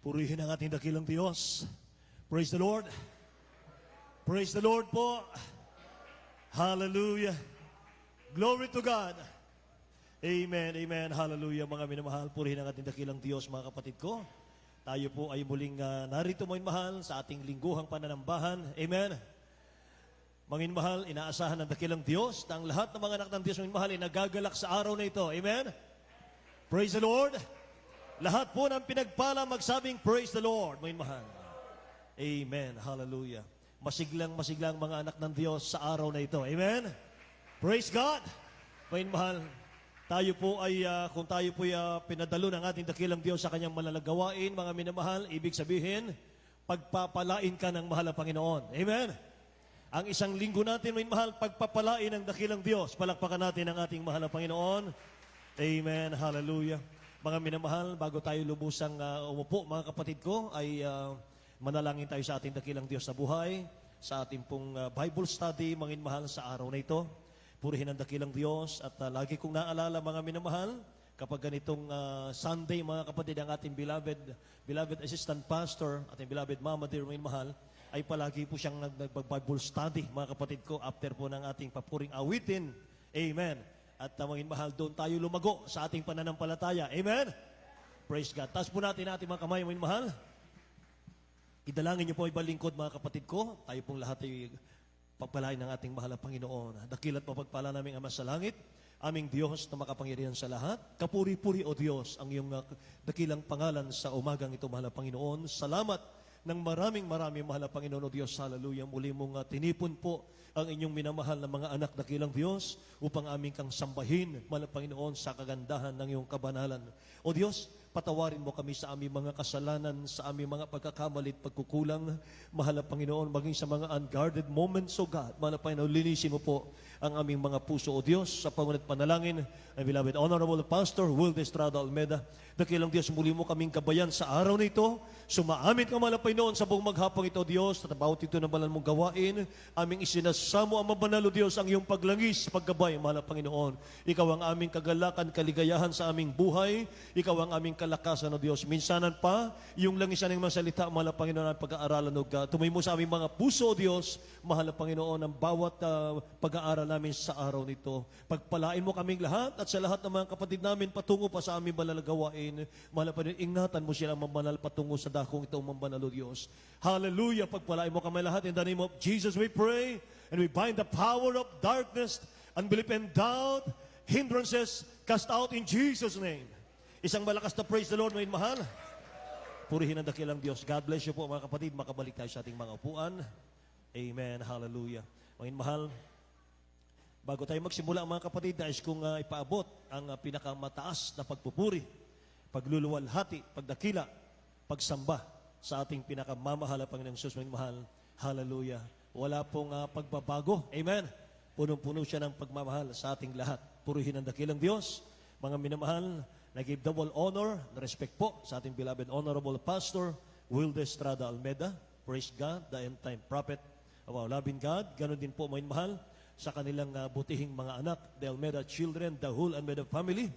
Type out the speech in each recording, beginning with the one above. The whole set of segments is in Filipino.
Purihin ang ating dakilang Diyos. Praise the Lord. Praise the Lord po. Hallelujah. Glory to God. Amen, amen, hallelujah. Mga minamahal, purihin ang ating dakilang Diyos, mga kapatid ko. Tayo po ay muling narito, mga mahal, sa ating lingguhang pananambahan. Amen. Mga mahal, inaasahan ng dakilang Diyos na ang lahat ng mga anak ng Diyos, mga mahal, ay nagagalak sa araw na ito. Amen. Praise the Lord. Lahat po ng pinagpala magsabing, praise the Lord, mga mahal. Amen, hallelujah. Masiglang mga anak ng Diyos sa araw na ito. Amen. Praise God. Mga mahal, tayo po ay, kung tayo po ay pinadalo ng ating dakilang Diyos sa kanyang malalagawain, mga minamahal, ibig sabihin, pagpapalain ka ng mahal na Panginoon. Amen. Ang isang linggo natin, mga mahal, pagpapalain ng dakilang Diyos. Palakpakan natin ang ating mahal na Panginoon. Amen, hallelujah. Mga minamahal, bago tayo lubusang umupo, mga kapatid ko, ay manalangin tayo sa ating dakilang Diyos na buhay, sa ating pong Bible study, mga minamahal, sa araw na ito. Purihin ang dakilang Diyos at lagi kong naalala, mga minamahal, kapag ganitong Sunday, mga kapatid, ang ating beloved assistant pastor, ating beloved mama dear, mga minamahal, ay palagi po siyang nag-Bible study, mga kapatid ko, after po ng ating papuring awitin. Amen. At mga mahal, doon tayo lumago sa ating pananampalataya. Amen? Praise God. Taas po natin ating mga kamay, mga mahal. Idalangin niyo po ay balingkod, mga kapatid ko. Tayo pong lahat ay pagpalain ng ating mahal na Panginoon. Dakilat mapagpala naming Ama sa langit, aming Diyos na makapangyarihan sa lahat. Kapuri-puri, O Diyos, ang iyong dakilang pangalan sa umagang ito, mahal na Panginoon. Salamat ng maraming mahal na Panginoon, O Diyos. Hallelujah. Muli mong tinipon po ang inyong minamahal na mga anak dakilang Diyos upang aming kang sambahin, mahal na Panginoon, sa kagandahan ng iyong kabanalan. O Diyos, patawarin mo kami sa aming mga kasalanan, sa aming mga pagkakamalit, pagkukulang, mahal na Panginoon, maging sa mga unguarded moments, O God. Mahal na Panginoon, linisin mo po ang aming mga puso, O Diyos, sa pangunat panalangin, ang beloved Honorable Pastor Will Estrada Almeda. Dakilang Diyos, muli mo kaming kabayan sa araw na ito. Sumaamin ka, mahal na Panginoon, sa buong maghapong ito, Diyos, at bawat ito na banal mong gawain, aming isinasamo ang mabanalo, Diyos, ang iyong paglangis, paggabay, mahal na Panginoon. Ikaw ang aming kagalakan, kaligayahan sa aming buhay. Ikaw ang aming kalakasan, O Diyos. Minsanan pa, yung langisan ng mga salita, mahal na Panginoon, ang pag-aaralan, O God. Tumay mo sa aming mga puso, O Diyos, mahal na Panginoon, ang bawat pag-aaral namin sa araw nito. Pagpalain mo kaming lahat at sa lahat ng mga kapatid namin patungo pa sa aming malalagawain. Mahal na Panginoon, ingatan mo sila mabanal patungo sa dakong ito, mabanal, O Diyos. Hallelujah! Pagpalain mo kami lahat. In the name of Jesus we pray, and we bind the power of darkness, unbelief and doubt, hindrances, cast out in Jesus' name. Isang malakas na praise the Lord, mga mahal. Purihin ang dakilang Diyos. God bless you po, mga kapatid. Makabalik tayo sa ating mga upuan. Amen. Hallelujah. Mga mahal, bago tayo magsimula, mga kapatid, nais kong ipaabot ang pinakamataas na pagpupuri, pagluluwalhati, pagdakila, pagsamba sa ating pinakamamahal na Panginoong Jesus, mga mahal. Hallelujah. Wala pong pagbabago. Amen. Punong-puno siya ng pagmamahal sa ating lahat. Purihin ang dakilang Diyos. Mga minamahal, nag-give double honor, respect po sa ating beloved Honorable Pastor Will Estrada Almeda. Praise God, the end time prophet of our loving God. Ganon din po, mga mahal, sa kanilang butihing mga anak, the Almeda children, the whole Almeda family.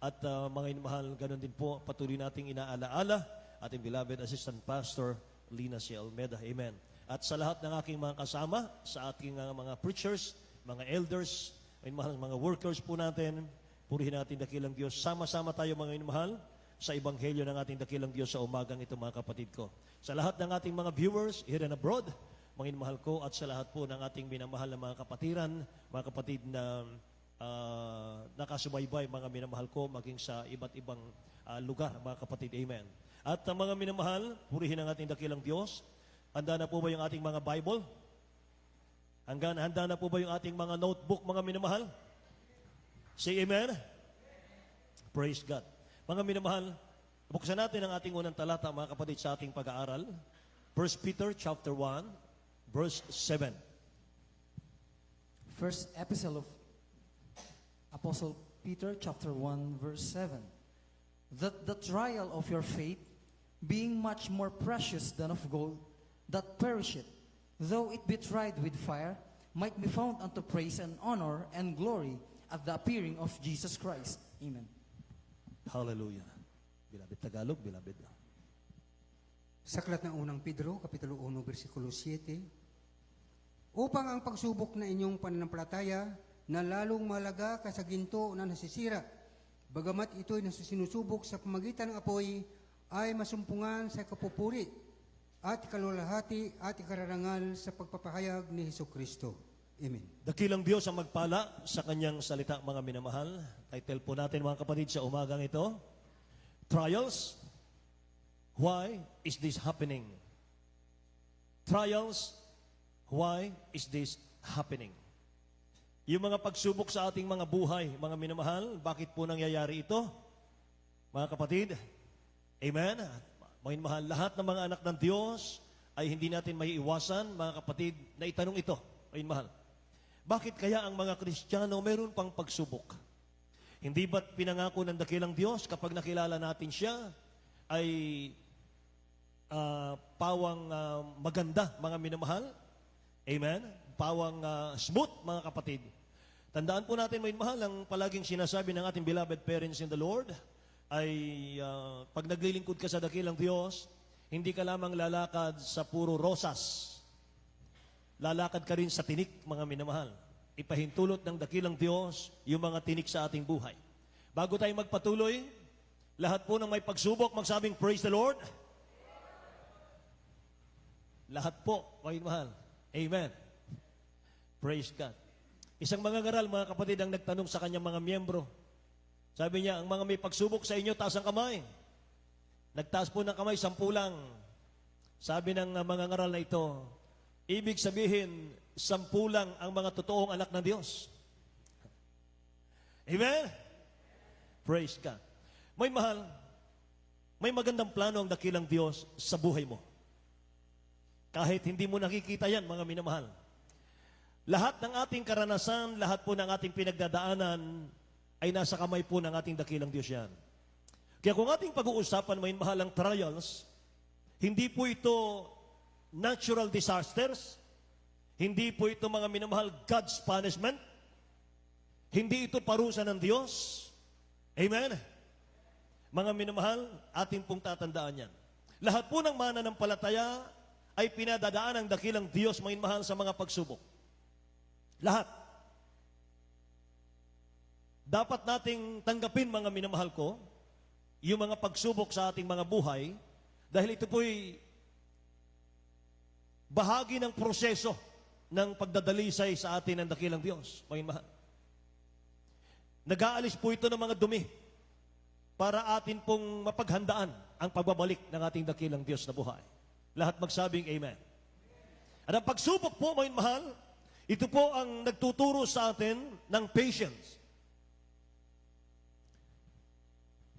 At mga mahal, ganon din po, patuloy nating inaalaala ating beloved Assistant Pastor Lina C. Almeda. Amen. At sa lahat ng aking mga kasama, sa ating mga preachers, mga elders, mga workers po natin, purihin natin dakilang Diyos. Sama-sama tayo, mga mahal, sa ebanghelyo ng ating dakilang Diyos sa umagang ito, mga kapatid ko. Sa lahat ng ating mga viewers here and abroad, mga mahal ko, at sa lahat po ng ating minamahal na mga kapatiran, mga kapatid na nakasubaybay, mga minamahal ko, maging sa iba't ibang lugar, mga kapatid. Amen. At mga minamahal, purihin ang ating dakilang Diyos. Handa na po ba yung ating mga Bible? Handa na po ba yung ating mga notebook, mga minamahal? Say amen. Praise God. Mga minamahal, buksan natin ang ating unang talata, mga kapatid, sa ating pag-aaral. 1 Peter chapter 1, verse 7. First epistle of Apostle Peter chapter 1, verse 7. That the trial of your faith, being much more precious than of gold, that perisheth, though it be tried with fire, might be found unto praise and honor and glory at the appearing of Jesus Christ. Amen. Hallelujah. Beloved Tagalog, beloved. Sa aklat ng unang Pedro, Kapitulo 1, versikulo 7, upang ang pagsubok na inyong pananampalataya na lalong malaga kaysa ginto na nasisira, bagamat ito'y nasusinusubok sa pamagitan ng apoy, ay masumpungan sa kapupuri at ikalulahati at ikararangal sa pagpapahayag ni Hesukristo. Amen. Dakilang Diyos ang magpala sa kanyang salita, mga minamahal. Title po natin, mga kapatid, sa umagang ito, Trials. Why is this happening? Trials. Why is this happening? Yung mga pagsubok sa ating mga buhay, mga minamahal, bakit po nangyayari ito? Mga kapatid, amen? Mga minamahal, lahat ng mga anak ng Diyos ay hindi natin maiiwasan, mga kapatid, na itanong ito, mga minamahal. Bakit kaya ang mga Kristiyano meron pang pagsubok? Hindi ba't pinangako ng dakilang Diyos kapag nakilala natin siya ay pawang maganda, mga minamahal? Amen? Pawang smooth, mga kapatid. Tandaan po natin, mga minamahal, ang palaging sinasabi ng ating beloved parents in the Lord ay pag naglilingkod ka sa dakilang Diyos, hindi ka lamang lalakad sa puro rosas. Lalakad ka rin sa tinik, mga minamahal. Ipahintulot ng dakilang Diyos yung mga tinik sa ating buhay. Bago tayo magpatuloy, lahat po ng may pagsubok, magsabing, Praise the Lord. Lahat po, mga minamahal. Amen. Praise God. Isang mangangaral, mga kapatid, ang nagtanong sa kanyang mga miyembro. Sabi niya, ang mga may pagsubok sa inyo, taas ang kamay. Nagtaas po ng kamay, 10 lang. Sabi ng mangangaral na ito, ibig sabihin, 10 lang ang mga totoong anak ng Diyos. Amen? Praise God. May mahal, may magandang plano ang dakilang Diyos sa buhay mo. Kahit hindi mo nakikita yan, mga minamahal. Lahat ng ating karanasan, lahat po ng ating pinagdadaanan, ay nasa kamay po ng ating dakilang Diyos yan. Kaya kung ating pag-uusapan, may mahalang trials, hindi po ito natural disasters, hindi po ito, mga minamahal, God's punishment, hindi ito parusa ng Diyos. Amen? Mga minamahal, ating pong tatandaan yan. Lahat po ng mananampalataya ay pinadadaan ng dakilang Diyos, mga minamahal, sa mga pagsubok. Lahat. Dapat nating tanggapin, mga minamahal ko, yung mga pagsubok sa ating mga buhay, dahil ito po'y bahagi ng proseso ng pagdadalisay sa atin ng dakilang Diyos, mga minamahal. Nag-aalis po ito ng mga dumi para atin pong mapaghandaan ang pagbabalik ng ating dakilang Diyos na buhay. Lahat magsabing Amen. At ang pagsubok po, mga minamahal, ito po ang nagtuturo sa atin ng patience.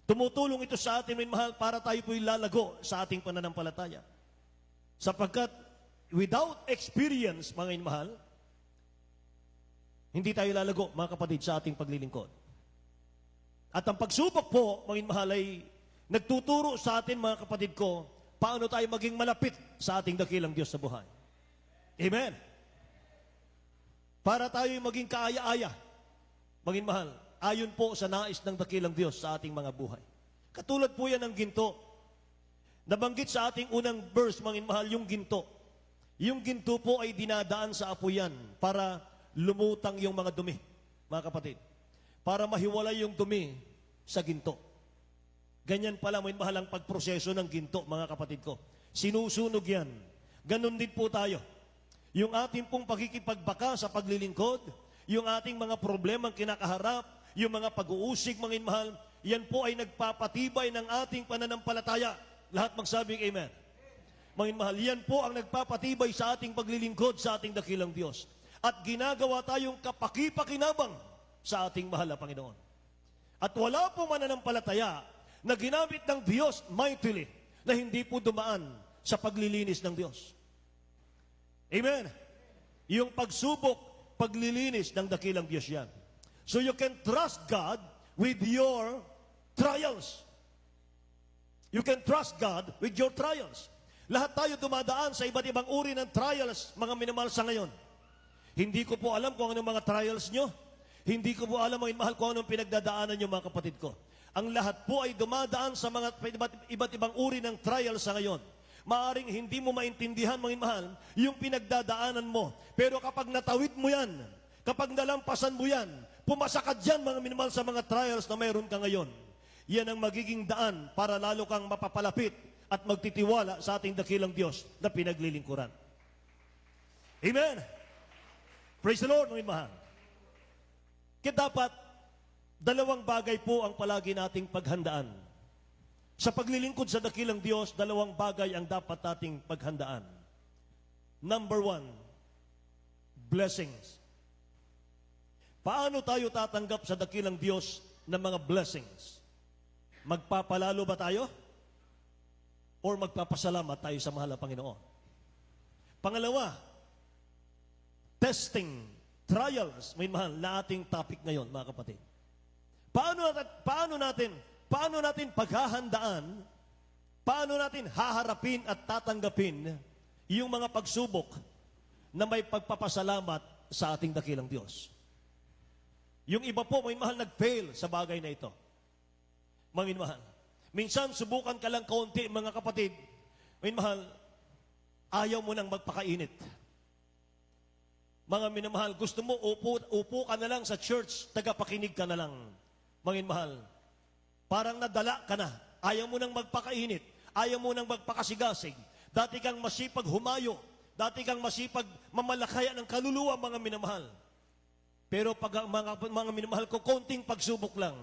Tumutulong ito sa atin, mga minamahal, para tayo po'y lalago sa ating pananampalataya. Sapagkat without experience, mga minamahal, hindi tayo lalago, mga kapatid, sa ating paglilingkod. At ang pagsubok po, mga minamahal, ay nagtuturo sa atin, mga kapatid ko, paano tayo maging malapit sa ating dakilang Diyos sa buhay. Amen. Para tayo maging kaaya-aya, mga minamahal, ayon po sa nais ng dakilang Diyos sa ating mga buhay. Katulad po yan ng ginto. Nabanggit sa ating unang verse, mga minamahal, yung ginto. Yung ginto po ay dinadaan sa apoyan para lumutang yung mga dumi, mga kapatid. Para mahiwalay yung dumi sa ginto. Ganyan pala, mga minamahal, ang pagproseso ng ginto, mga kapatid ko. Sinusunog yan. Ganon din po tayo. Yung ating pong pakikipagbaka sa paglilingkod, yung ating mga problemang kinakaharap, yung mga pag-uusig, mga minamahal, yan po ay nagpapatibay ng ating pananampalataya. Lahat magsabing Amen. Mga minamahal, yan po ang nagpapatibay sa ating paglilingkod sa ating dakilang Diyos. At ginagawa tayong kapakipakinabang sa ating mahal na Panginoon. At wala po mananampalataya na ginamit ng Diyos mightily na hindi po dumaan sa paglilinis ng Diyos. Amen. Yung pagsubok, paglilinis ng dakilang Diyos yan. So you can trust God with your trials. You can trust God with your trials. Lahat tayo dumadaan sa iba't ibang uri ng trials, mga minamahal, sa ngayon. Hindi ko po alam kung anong mga trials nyo. Hindi ko po alam, mga minamahal, kung anong pinagdadaanan nyo, mga kapatid ko. Ang lahat po ay dumadaan sa mga iba't ibang uri ng trials sa ngayon. maaring hindi mo maintindihan, mga mahal, yung pinagdadaanan mo. Pero kapag natawid mo yan, kapag nalampasan mo yan, pumasa ka dyan, mga minamahal, sa mga trials na mayroon ka ngayon, yan ang magiging daan para lalo kang mapapalapit at magtitiwala sa ating dakilang Diyos na pinaglilingkuran. Amen! Praise the Lord, mga mahal. Kaya dapat, dalawang bagay po ang palagi nating paghandaan. Sa paglilingkod sa dakilang Diyos, dalawang bagay ang dapat nating paghandaan. Number 1, blessings. Paano tayo tatanggap sa dakilang Diyos ng mga blessings? Magpapalalo ba tayo? Or magpapasalamat tayo sa mahal na Panginoon? Pangalawa, testing, trials, may mahal na ating topic ngayon, mga kapatid. Paano natin paghahandaan, paano natin haharapin at tatanggapin yung mga pagsubok na may pagpapasalamat sa ating dakilang Diyos? Yung iba po, may mahal, nag-fail sa bagay na ito. Mga minamahal, minsan subukan ka lang kaunti, mga kapatid, may mahal, ayaw mo nang magpakainit. Mga minamahal, gusto mo, upo ka na lang sa church, tagapakinig ka na lang. Mga minamahal, parang nadala ka na. Ayaw mo nang magpakainit. Ayaw mo nang magpakasigasig. Dati kang masipag humayo. Dati kang masipag mamalakaya ng kaluluwa, mga minamahal. Pero pag mga minamahal ko, konting pagsubok lang,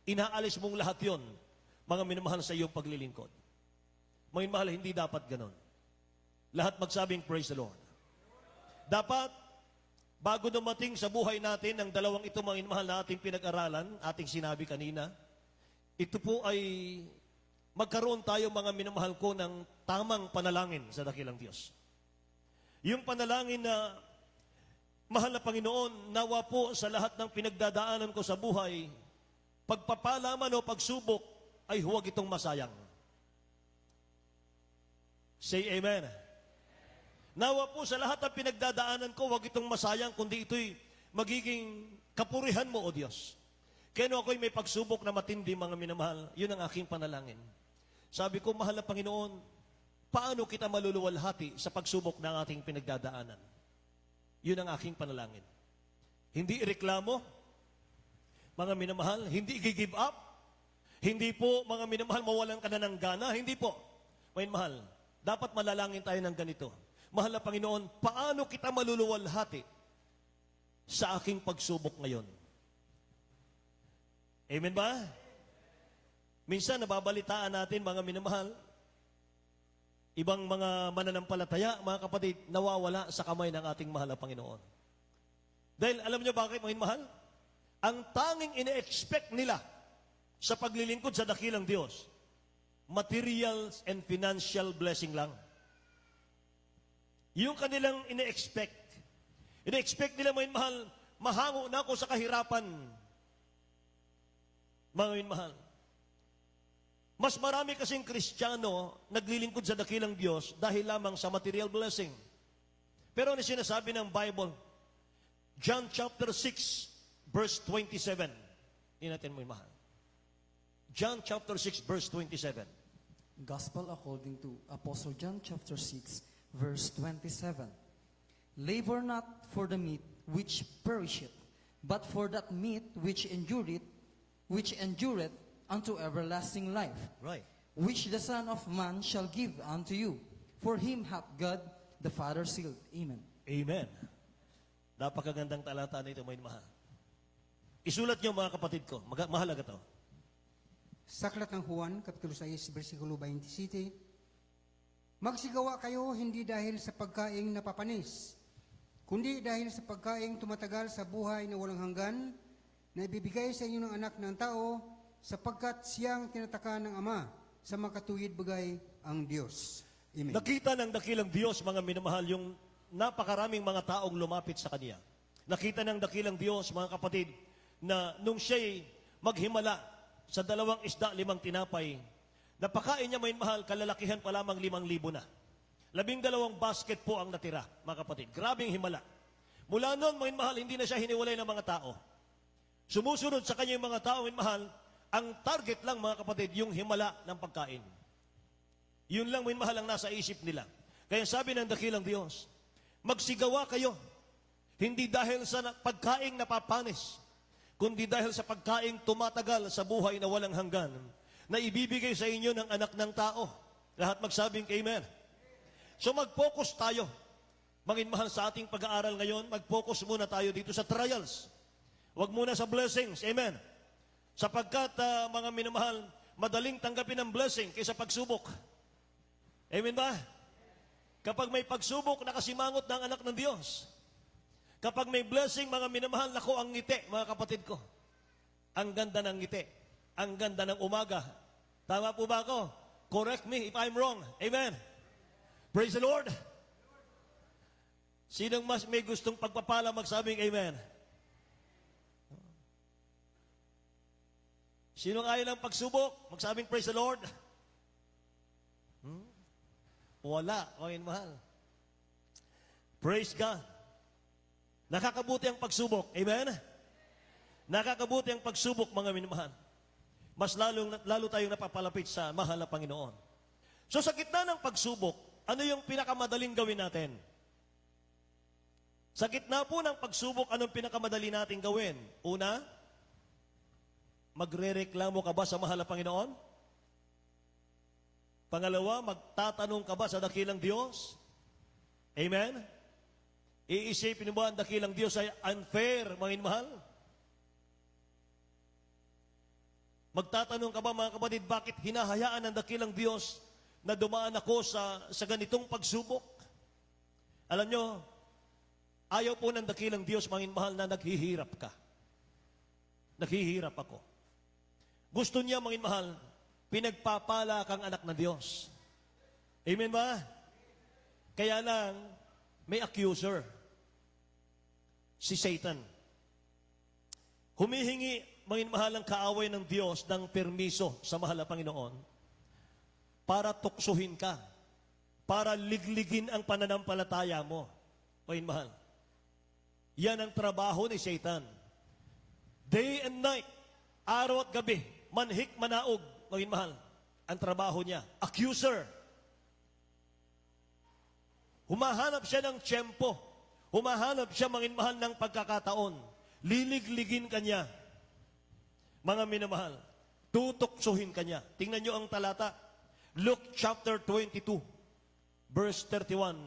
inaalis mong lahat yon, mga minamahal, sa iyong paglilingkod. Mga minamahal, hindi dapat ganon. Lahat magsabing, praise the Lord. Dapat, bago dumating sa buhay natin ang dalawang ito, mga minamahal, na ating pinag-aralan, ating sinabi kanina, ito po ay magkaroon tayo, mga minamahal ko, ng tamang panalangin sa dakilang Diyos. Yung panalangin na, mahal na Panginoon, nawa po sa lahat ng pinagdadaanan ko sa buhay, pagpapalaman o pagsubok ay huwag itong masayang. Say amen. Nawa po sa lahat ng pinagdadaanan ko, huwag itong masayang, kundi ito'y magiging kapurihan mo, O Diyos. Kaya no ako'y may pagsubok na matindi, mga minamahal, yun ang aking panalangin. Sabi ko, mahal na Panginoon, paano kita maluluwalhati sa pagsubok ng ating pinagdadaanan? Yun ang aking panalangin. Hindi ireklamo, mga minamahal, hindi i-give up, hindi po, mga minamahal, mawalan ka na ng gana, hindi po. Mga minamahal, dapat malalangin tayo ng ganito. Mahal na Panginoon, paano kita maluluwalhati sa aking pagsubok ngayon? Amen ba? Minsan nababalitaan natin, mga minamahal, ibang mga mananampalataya, mga kapatid, nawawala sa kamay ng ating mahal na Panginoon. Dahil alam niyo bakit, mga minamahal? Ang tanging ine-expect nila sa paglilingkod sa dakilang Diyos, materials and financial blessing lang. Yung kanilang ine-expect. Ine-expect nila, mga minamahal, mahango na ako sa kahirapan. Mga minamahal, mas marami kasing Kristiyano naglilingkod sa dakilang Diyos dahil lamang sa material blessing. Pero ano sinasabi ng Bible? John chapter 6, verse 27. Hindi natin mo mahal. John chapter 6, verse 27. Gospel according to Apostle John chapter 6, verse 27. Labor not for the meat which perisheth, but for that meat which endureth unto everlasting life, Right. which the Son of Man shall give unto you. For him hath God the Father sealed. Amen. Amen. Napakagandang talata na ito, mga mahal. Isulat niyo, mga kapatid ko. Mahalaga to. Sa aklat ng Juan, Kapitulo 6, versikulo 27, magsigawa kayo hindi dahil sa pagkaing napapanis, kundi dahil sa pagkaing tumatagal sa buhay na walang hanggan, na ibibigay sa inyo ng anak ng tao, sapagkat siyang tinataka ng Ama, sa makatuwid bagay ang Diyos. Amen. Nakita ng dakilang Diyos, mga minamahal, yung napakaraming mga taong lumapit sa Kanya. Nakita ng dakilang Diyos, mga kapatid, na nung siya'y maghimala sa 2 isda, 5 tinapay, napakain niya, mga minamahal, kalalakihan pa lamang 5,000 na. 12 basket po ang natira, mga kapatid. Grabing himala. Mula noon, mga minamahal, hindi na siya hiniwalay ng mga tao. Sumusunod sa kanya yung mga tao, mahal, ang target lang, mga kapatid, yung himala ng pagkain. Yun lang, mga mahal, ang nasa isip nila. Kaya sabi ng dakilang Diyos, magsigawa kayo, hindi dahil sa pagkaing napapanis, kundi dahil sa pagkaing tumatagal sa buhay na walang hanggan, na ibibigay sa inyo ng anak ng tao. Lahat magsabing Amen. So mag-focus tayo. Mahal sa ating pag-aaral ngayon, mag-focus muna tayo dito sa trials. Huwag muna sa blessings. Amen. Sapagkat, mga minamahal, madaling tanggapin ang blessing kaysa pagsubok. Amen ba? Kapag may pagsubok, nakasimangot ng anak ng Diyos. Kapag may blessing, mga minamahal, nako ang ngiti, mga kapatid ko. Ang ganda ng ngiti. Ang ganda ng umaga. Tama po ba ako? Correct me if I'm wrong. Amen. Praise the Lord. Sinong mas may gustong pagpapala magsabing Amen? Sinong ayaw ng pagsubok? Magsabing Praise the Lord. Wala, mga mahal. Praise God. Nakakabuti ang pagsubok. Amen? Nakakabuti ang pagsubok, mga minamahal. Mas lalo tayong napapalapit sa mahal na Panginoon. So sa gitna ng pagsubok, ano yung pinakamadaling gawin natin? Sa gitna po ng pagsubok, anong pinakamadali nating gawin? Una, magrereklamo ka ba sa mahal na Panginoon? Pangalawa, magtatanong ka ba sa dakilang Diyos? Amen? Iisipin mo ba ang dakilang Diyos ay unfair, mga mahal? Magtatanong ka ba, mga kapatid, bakit hinahayaan ng dakilang Diyos na dumaan ako sa ganitong pagsubok? Alam nyo, ayaw po ng dakilang Diyos, mga mahal, na naghihirap ka. Naghihirap ako. Gusto niya, mga mahal, pinagpapala kang anak ng Diyos. Amen ba? Kaya lang, may accuser. Si Satan. Humihingi, mga mahal, ang kaaway ng Diyos ng permiso sa mahal na Panginoon para tuksuhin ka, para ligligin ang pananampalataya mo. Mga mahal. Yan ang trabaho ni Satan. Day and night, araw at gabi, manhik manaog, mga mahal, ang trabaho niya. Accuser. Humahanap siya ng tiyempo. Humahanap siya, mga mahal, ng pagkakataon. Liligligin kanya. Mga minamahal, tutuksuhin kanya. Tingnan nyo ang talata. Luke chapter 22, verse 31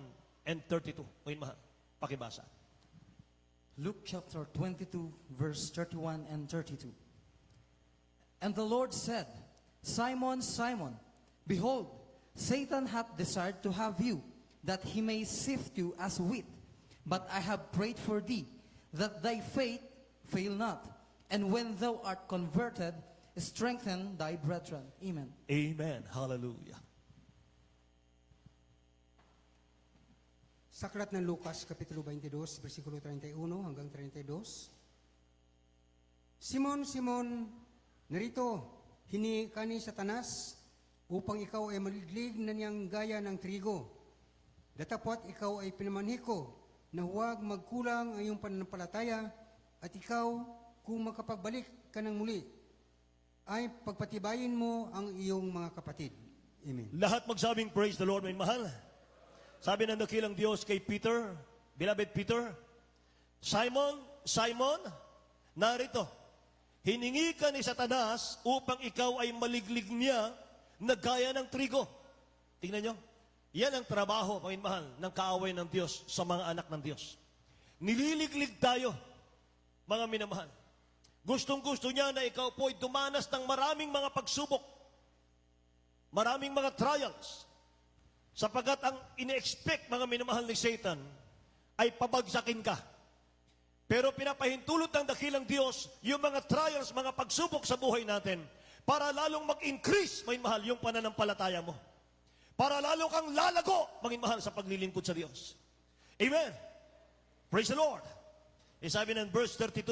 and 32. Mga mahal, pakibasa. Luke chapter 22, verse 31 and 32. And the Lord said, Simon, Simon, behold, Satan hath desired to have you, that he may sift you as wheat. But I have prayed for thee, that thy faith fail not. And when thou art converted, strengthen thy brethren. Amen. Amen. Hallelujah. Sa aklat ng Lucas, Kapitulo 22, versikulo 31 hanggang 32. Simon, Simon, narito, hini ka ni Satanas upang ikaw ay maliglig na niyang gaya ng trigo. Datapwat ikaw ay pinamanhi ko na huwag magkulang ang iyong pananampalataya at ikaw, kung makapagbalik ka ng muli, ay pagpatibayin mo ang iyong mga kapatid. Amen. Lahat magsabing praise the Lord, may mahal. Sabi ng dakilang Diyos kay Peter, beloved Peter, Simon, Simon, narito, hiningi ka ni Satanas upang ikaw ay maliglig niya na gaya ng trigo. Tingnan nyo, yan ang trabaho, mga mahal, ng kaaway ng Diyos sa mga anak ng Diyos. Nililiglig tayo, mga minamahal. Gustong-gusto niya na ikaw po ay dumanas ng maraming mga pagsubok, maraming mga trials, sapagat ang ine-expect, mga minamahal, ni Satan ay pabagsakin ka. Pero pinapahintulot ng dakilang Diyos yung mga trials, mga pagsubok sa buhay natin para lalong mag-increase, mga mahal, yung pananampalataya mo. Para lalo kang lalago, mga mahal, sa paglilingkod sa Diyos. Amen. Praise the Lord. Sabi ng verse 32,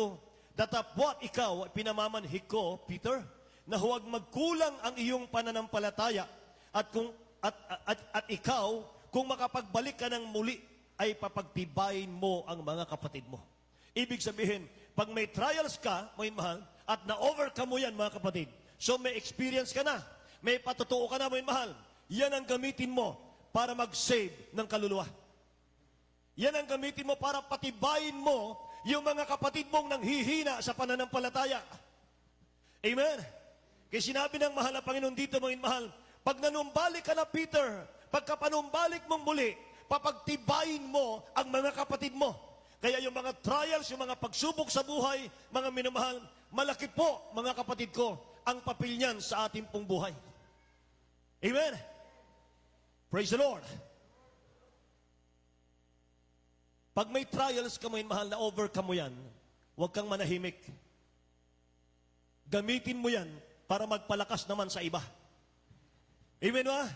datapwat ikaw, pinamamanhik ko, Peter, na huwag magkulang ang iyong pananampalataya at ikaw, kung makapagbalik ka ng muli, ay papagtibayin mo ang mga kapatid mo. Ibig sabihin, pag may trials ka, mga mahal, at na-overcome mo yan, mga kapatid, so may experience ka na, may patutuo ka na, mga mahal, yan ang gamitin mo para mag-save ng kaluluwa. Yan ang gamitin mo para patibayin mo yung mga kapatid mong nanghihina sa pananampalataya. Amen? Kaya sinabi ng mahal na Panginoon dito, mga mahal, pag nanumbalik ka na, Peter, pagka panumbalik mong muli, papagtibayin mo ang mga kapatid mo. Kaya yung mga trials, yung mga pagsubok sa buhay, mga minamahal, malaki po, mga kapatid ko, ang papel niyan sa ating pong buhay. Amen? Praise the Lord. Pag may trials ka, mga mahal, na overcome mo yan, huwag kang manahimik. Gamitin mo yan para magpalakas naman sa iba. Amen ba?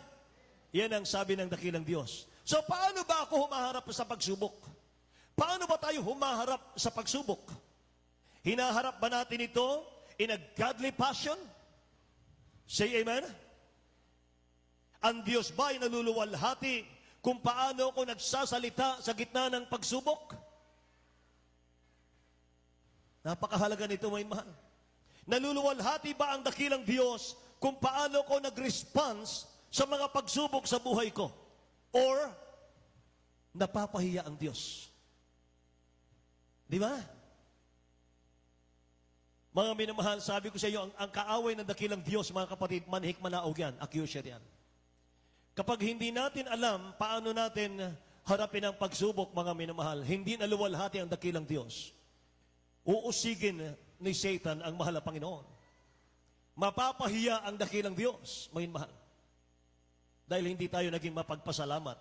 Yan ang sabi ng dakilang Diyos. So, paano ba ako humaharap sa pagsubok? Paano ba tayo humaharap sa pagsubok? Hinaharap ba natin ito in a godly passion? Say amen? Ang Diyos ba ay naluluwalhati kung paano ako nagsasalita sa gitna ng pagsubok? Napakahalaga nito, mga mahal. Naluluwalhati ba ang dakilang Diyos kung paano ko nag-response sa mga pagsubok sa buhay ko? Or, napapahiya ang Diyos? Di ba? Mga minamahal, sabi ko sa iyo, ang kaaway ng dakilang Diyos, mga kapatid, manhik manaog yan, accuser yan. Kapag hindi natin alam paano natin harapin ang pagsubok, mga minamahal, hindi naluwalhati ang dakilang Diyos. Uusigin ni Satan ang mahal na Panginoon. Mapapahiya ang dakilang Diyos, mga mahal. Dahil hindi tayo naging mapagpasalamat.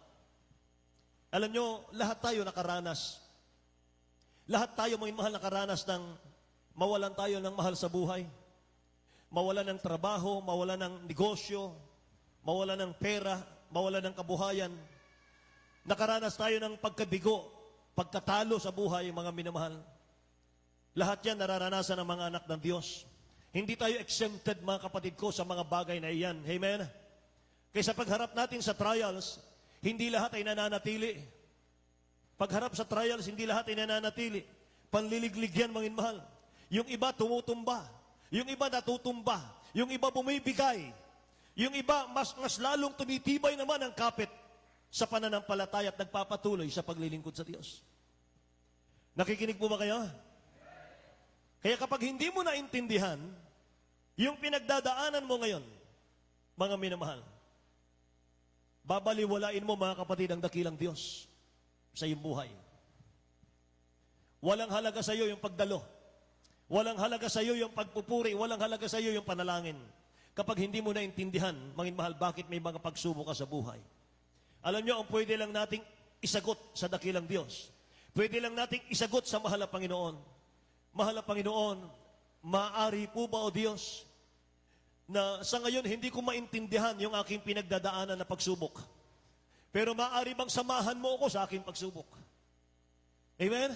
Alam nyo, lahat tayo nakaranas. Lahat tayo, mga mahal, nakaranas ng mawalan tayo ng mahal sa buhay. Mawalan ng trabaho, mawalan ng negosyo, mawalan ng pera, mawalan ng kabuhayan. Nakaranas tayo ng pagkabigo, pagkatalo sa buhay, mga minamahal. Lahat yan nararanasan ng mga anak ng Diyos. Hindi tayo exempted, mga kapatid ko, sa mga bagay na iyan. Amen? Kaya sa pagharap natin sa trials, hindi lahat ay nananatili. Pagharap sa trials, hindi lahat ay nananatili. Panliliglig yan, mga mahal. Yung iba tumutumba. Yung iba natutumba. Yung iba bumibigay. Yung iba mas lalong tumitibay naman ang kapit sa pananampalataya at nagpapatuloy sa paglilingkod sa Diyos. Nakikinig po ba kayo? Kaya kapag hindi mo naintindihan yung pinagdadaanan mo ngayon, mga minamahal, babaliwalain mo, mga kapatid, ang dakilang Diyos sa iyong buhay. Walang halaga sa iyo yung pagdalo. Walang halaga sa iyo yung pagpupuri. Walang halaga sa iyo yung panalangin. Kapag hindi mo naintindihan, mga mahal, bakit may mga pagsubok ka sa buhay. Alam nyo, ang pwede lang nating isagot sa dakilang Diyos. Pwede lang nating isagot sa mahal na Panginoon. Mahal na Panginoon, maaari po ba, O Diyos, na sa ngayon hindi ko maintindihan yung aking pinagdadaanan na pagsubok. Pero maaari bang samahan mo ako sa aking pagsubok? Amen?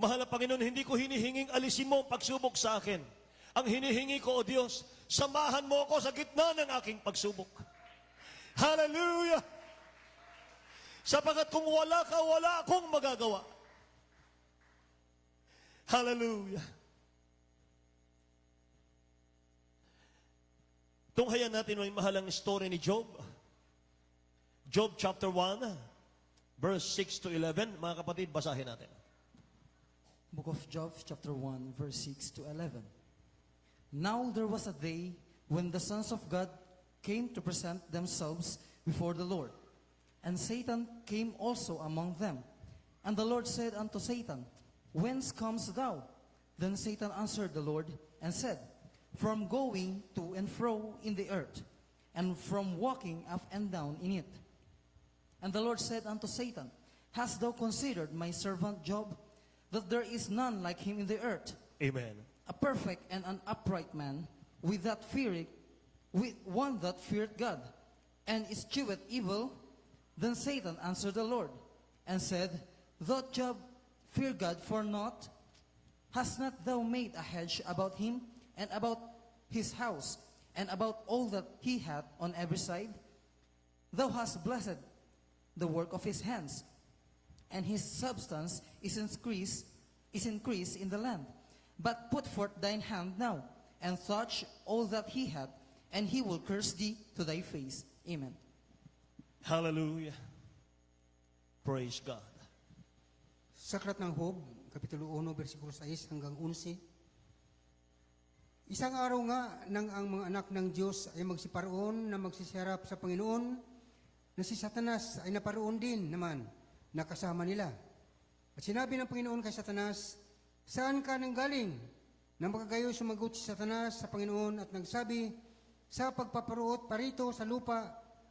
Mahal na Panginoon, hindi ko hinihinging alisin mo ang pagsubok sa akin. Ang hinihingi ko, O Diyos, samahan mo ako sa gitna ng aking pagsubok. Hallelujah! Sapagat kung wala ka, wala akong magagawa. Hallelujah! Tunghayan natin ang mahalang story ni Job. Job chapter 1, verse 6 to 11. Mga kapatid, basahin natin. Book of Job, chapter 1, verse 6 to 11. Now there was a day when the sons of God came to present themselves before the Lord. And Satan came also among them. And the Lord said unto Satan, Whence comest thou? Then Satan answered the Lord and said, From going to and fro in the earth, and from walking up and down in it. And the Lord said unto Satan, Hast thou considered my servant Job, that there is none like him in the earth, Amen. a perfect and an upright man, with one that feared God, and escheweth evil? Then Satan answered the Lord, and said, Doth Job fear God for naught? Hast not thou made a hedge about him, and about his house, and about all that he hath on every side? Thou hast blessed the work of his hands, and his substance is increased in the land. But put forth thine hand now, and touch all that he hath, and he will curse thee to thy face. Amen. Hallelujah. Praise God. Sa Aklat ng Job, Kapitulo 1, versikulo 6 hanggang 11. Isang araw nga nang ang mga anak ng Diyos ay magsiparoon na magsisarap sa Panginoon, na si Satanas ay naparoon din naman, nakasama nila. At sinabi ng Panginoon kay Satanas, "Saan ka nanggaling?" Nang makagayo sumagot si Satanas sa Panginoon at nagsabi, "Sa pagpaparuot parito sa lupa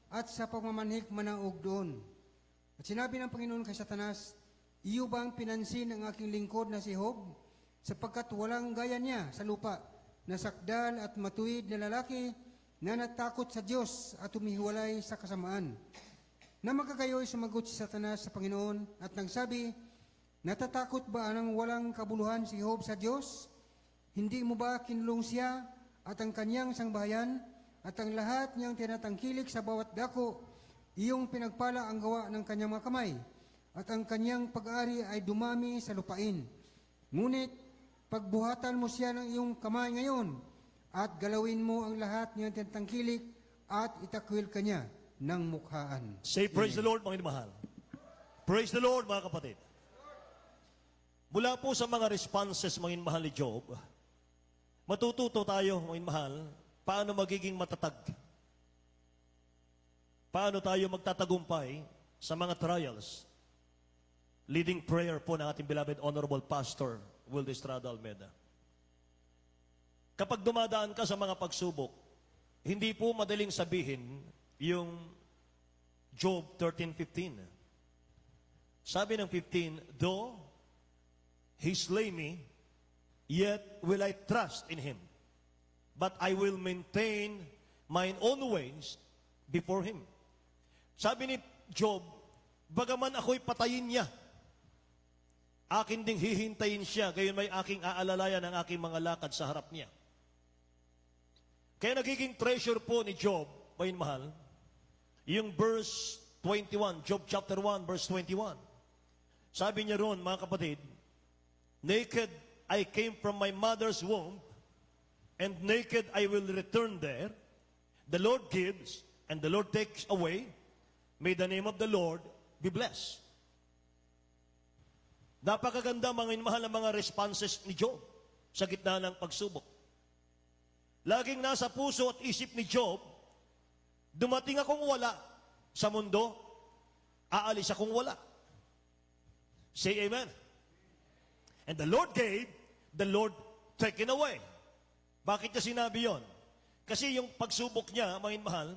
at sa pagmamanhik manaog doon." At sinabi ng Panginoon kay Satanas, "Iyo bang pinansin ang aking lingkod na si Job? Sapagkat walang gaya niya sa lupa, na sakdal at matuwid na lalaki na natakot sa Diyos at humihiwalay sa kasamaan." Na magkagayoy sumagot si Satanas sa Panginoon at nagsabi, "Natatakot ba ang walang kabuluhan si Job sa Diyos? Hindi mo ba kinulong siya at ang kanyang sangbahayan at ang lahat niyang tinatangkilik sa bawat dako? Iyong pinagpala ang gawa ng kanyang mga kamay at ang kanyang pag-ari ay dumami sa lupain. Ngunit pagbuhatan mo siya ng iyong kamay ngayon at galawin mo ang lahat niyang tinatangkilik at itakwil ka niya ng mukhaan." Say, praise the Lord, mga mahal. Praise the Lord, mga kapatid. Mula po sa mga responses, mga mahal ni Job, matututo tayo, mga mahal, paano magiging matatag. Paano tayo magtatagumpay sa mga trials. Leading prayer po ng ating beloved Honorable Pastor, Will Estrada Almeda. Kapag dumadaan ka sa mga pagsubok, hindi po madaling sabihin yung Job 13:15. Sabi ng 15, "Though he slay me, yet will I trust in him. But I will maintain mine own ways before him." Sabi ni Job, bagaman ako'y patayin niya, akin ding hihintayin siya, gayon may aking aalalayan ang aking mga lakad sa harap niya. Kaya nagiging treasure po ni Job, bayin mahal, yung verse 21, Job chapter 1, verse 21. Sabi niya ron, mga kapatid, "Naked I came from my mother's womb, and naked I will return there. The Lord gives, and the Lord takes away. May the name of the Lord be blessed." Napakaganda, mga inmahal, ng mga responses ni Job sa gitna ng pagsubok. Laging nasa puso at isip ni Job, dumating akong wala sa mundo, aalis akong wala. Say amen. And the Lord gave, the Lord taken away. Bakit niya sinabi yon? Kasi yung pagsubok niya, mga inmahal,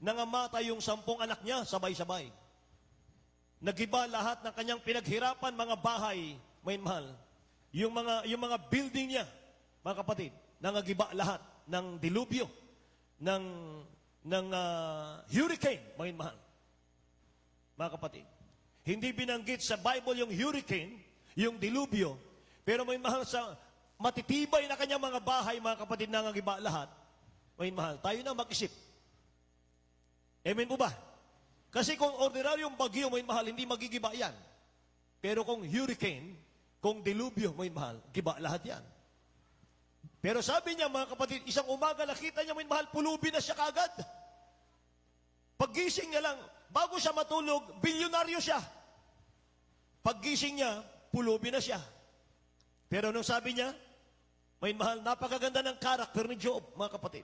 nangamatay yung 10 anak niya sabay-sabay. Nagiba lahat ng kanyang pinaghirapan, mga bahay, mga inmahal. Yung mga building niya, mga kapatid, nangagiba lahat ng dilubyo, ng hurricane, mga inmahal. Mga kapatid, hindi binanggit sa Bible yung hurricane, yung dilubyo, pero may mahal sa matitibay na kanyang mga bahay, mga kapatid, nangagiba lahat. May mahal, tayo na mag-isip. Amen po ba? Kasi kung ordinaryong bagyo, may mahal, hindi magigiba yan. Pero kung hurricane, kung dilubyo, may mahal, giba lahat yan. Pero sabi niya, mga kapatid, isang umaga nakita niya, may mahal, pulubi na siya kagad. Paggising niya lang, bago siya matulog, bilyonaryo siya. Paggising niya, pulubi na siya. Pero nung sabi niya, may mahal, napakaganda ng karakter ni Job, mga kapatid.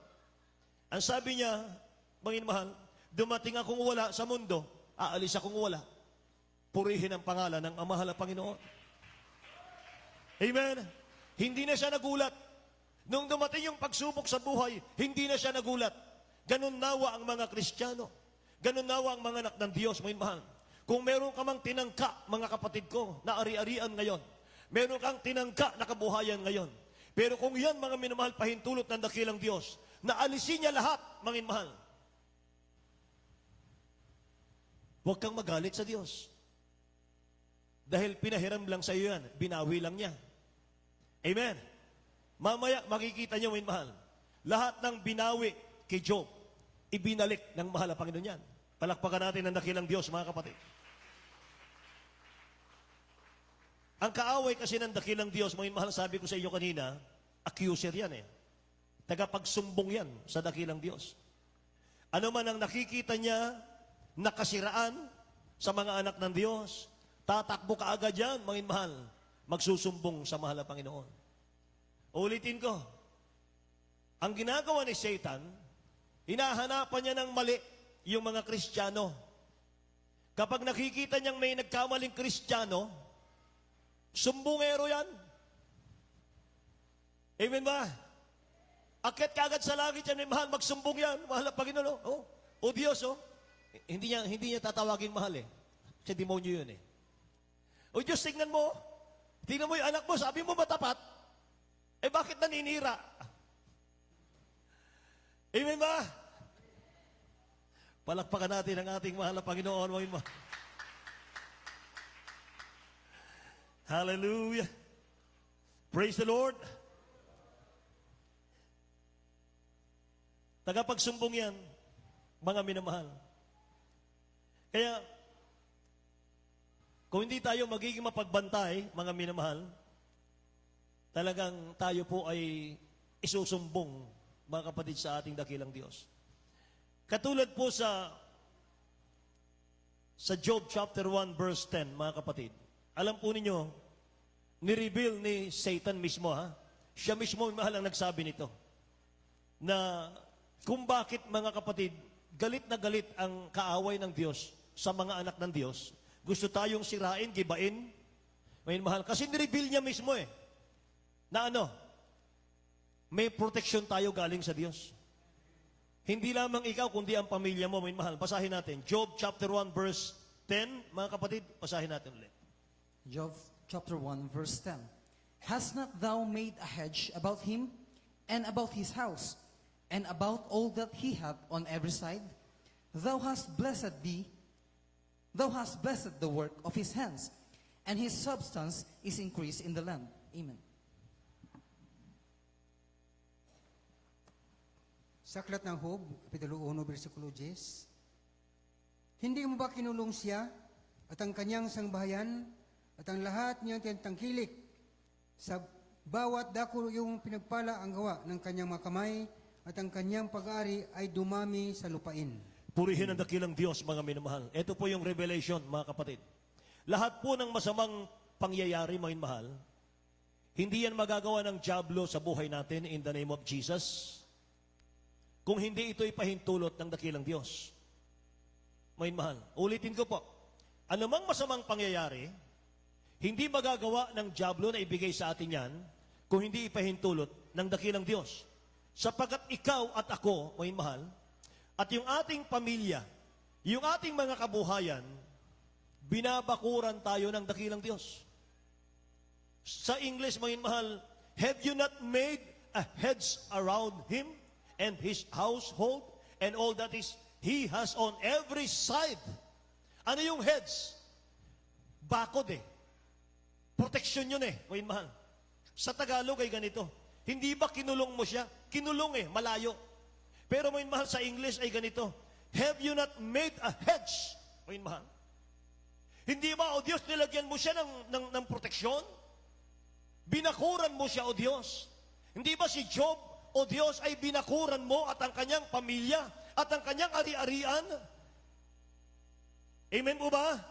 Ang sabi niya, mga mahal, dumating akong wala sa mundo, aalis akong wala. Purihin ang pangalan ng amahal na Panginoon. Amen? Hindi na siya nagulat. Nung dumating yung pagsubok sa buhay, hindi na siya nagulat. Ganun nawa ang mga Kristiyano. Ganun nawa ang mga anak ng Diyos, mga mahal. Kung meron ka mang tinangka, mga kapatid ko, na ari-arian ngayon, meron kang tinangka na kabuhayan ngayon. Pero kung yan, mga minamahal, pahintulot ng dakilang Diyos, na alisin niya lahat, mga mahal, huwag kang magalit sa Diyos. Dahil pinahiram lang sa iyo yan, binawi lang niya. Amen. Mamaya, makikita niyo, mga mahal, lahat ng binawi kay Job, ibinalik ng mahal na Panginoon yan. Palakpakan natin ang dakilang Diyos, mga kapatid. Ang kaaway kasi ng dakilang Diyos, mga mahal, sabi ko sa inyo kanina, accuser yan eh. Tagapagsumbong yan sa dakilang Diyos. Ano man ang nakikita niya, nakasiraan sa mga anak ng Diyos, tatakbo ka agad yan, mga mahal, magsusumbong sa mahal na Panginoon. Ulitin ko, ang ginagawa ni Satan, hinahanapan niya ng mali yung mga Kristiyano. Kapag nakikita niyang may nagkamaling Kristiyano, sumbungero yan. Amen ba? Akit kagad sa langit yan, may mahal, magsumbong yan. Mahal na Panginoon, o Diyos, Hindi niya tatawagin mahal eh. Kasi demonyo yun eh. O Diyos, tingnan mo. Tingnan mo yung anak mo, sabi mo matapat. Eh bakit naninira? Amen ba? Palakpakan natin ang ating mahal na Panginoon. Hallelujah. Praise the Lord. Tagapagsumbong yan, mga minamahal. Kaya, kung hindi tayo magiging mapagbantay, mga minamahal, talagang tayo po ay isusumbong, mga kapatid, sa ating dakilang Diyos. Katulad po sa Job chapter 1 verse 10, mga kapatid. Alam po ninyo, ni-reveal ni Satan mismo, siya mismo mahal ang nagsabi nito, na kung bakit, mga kapatid, galit na galit ang kaaway ng Diyos sa mga anak ng Diyos. Gusto tayong sirain, gibain, may mahal. Kasi ni-reveal niya mismo na may protection tayo galing sa Diyos. Hindi lamang ikaw, kundi ang pamilya mo, may mahal. Basahin natin. Job chapter 1 verse 10, mga kapatid, basahin natin ulit. Job chapter 1 verse 10. Hast not thou made a hedge about him and about his house and about all that he hath on every side? Thou hast blessed the work of his hands, and his substance is increased in the land. Amen. Sa aklat ng Job, Kapitulo 1, versikulo 10, hindi mo ba kinulong siya at ang kanyang sangbahayan at ang lahat niyang tinatangkilik? Sa bawat dako yung pinagpala ang gawa ng kanyang mga kamay at ang kanyang pag-aari ay dumami sa lupain. Purihin ang dakilang Diyos, mga minamahal. Ito po yung revelation, mga kapatid. Lahat po ng masamang pangyayari, mga minamahal, hindi yan magagawa ng dyablo sa buhay natin in the name of Jesus. Kung hindi ito ipahintulot ng dakilang Diyos. Mga minamahal, ulitin ko po, anumang masamang pangyayari, hindi magagawa ng dyablo na ibigay sa atin yan kung hindi ipahintulot ng dakilang Diyos. Sapagkat ikaw at ako, mga mahal, at yung ating pamilya, yung ating mga kabuhayan, binabakuran tayo ng dakilang Diyos. Sa English, mga mahal, have you not made a hedge around him and his household and all that is he has on every side? Ano yung hedge? Bakod Proteksyon yun mga mahal. Sa Tagalog ay ganito. Hindi ba kinulong mo siya? Kinulong malayo. Pero mga mahal, sa English ay ganito. Have you not made a hedge? Mga mahal. Hindi ba, o Diyos, nilagyan mo siya ng proteksyon? Binakuran mo siya, o Diyos. Hindi ba si Job, o Diyos, ay binakuran mo at ang kanyang pamilya at ang kanyang ari-arian? Amen po ba?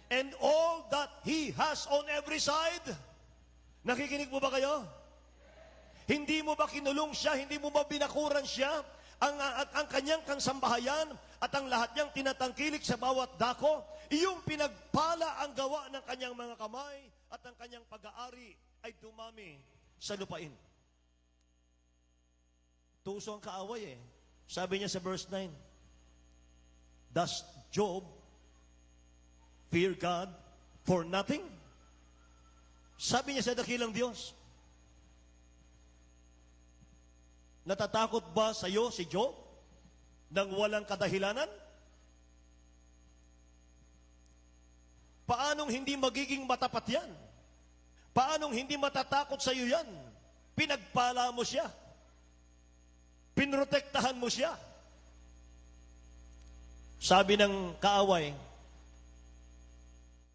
And all that he has on every side. Nakikinig mo ba kayo? Hindi mo ba kinulong siya? Hindi mo ba binakuran siya? Ang kanyang kansambahayan at ang lahat niyang tinatangkilik sa bawat dako, iyong pinagpala ang gawa ng kanyang mga kamay at ang kanyang pag-aari ay dumami sa lupain. Tuso ang kaaway Sabi niya sa verse 9, does Job fear God for nothing? Sabi niya sa dakilang Diyos, natatakot ba sa iyo si Job nang walang kadahilanan? Paanong hindi magiging matapat yan? Paanong hindi matatakot sa iyo yan? Pinagpala mo siya. Pinrotektahan mo siya. Sabi ng kaaway,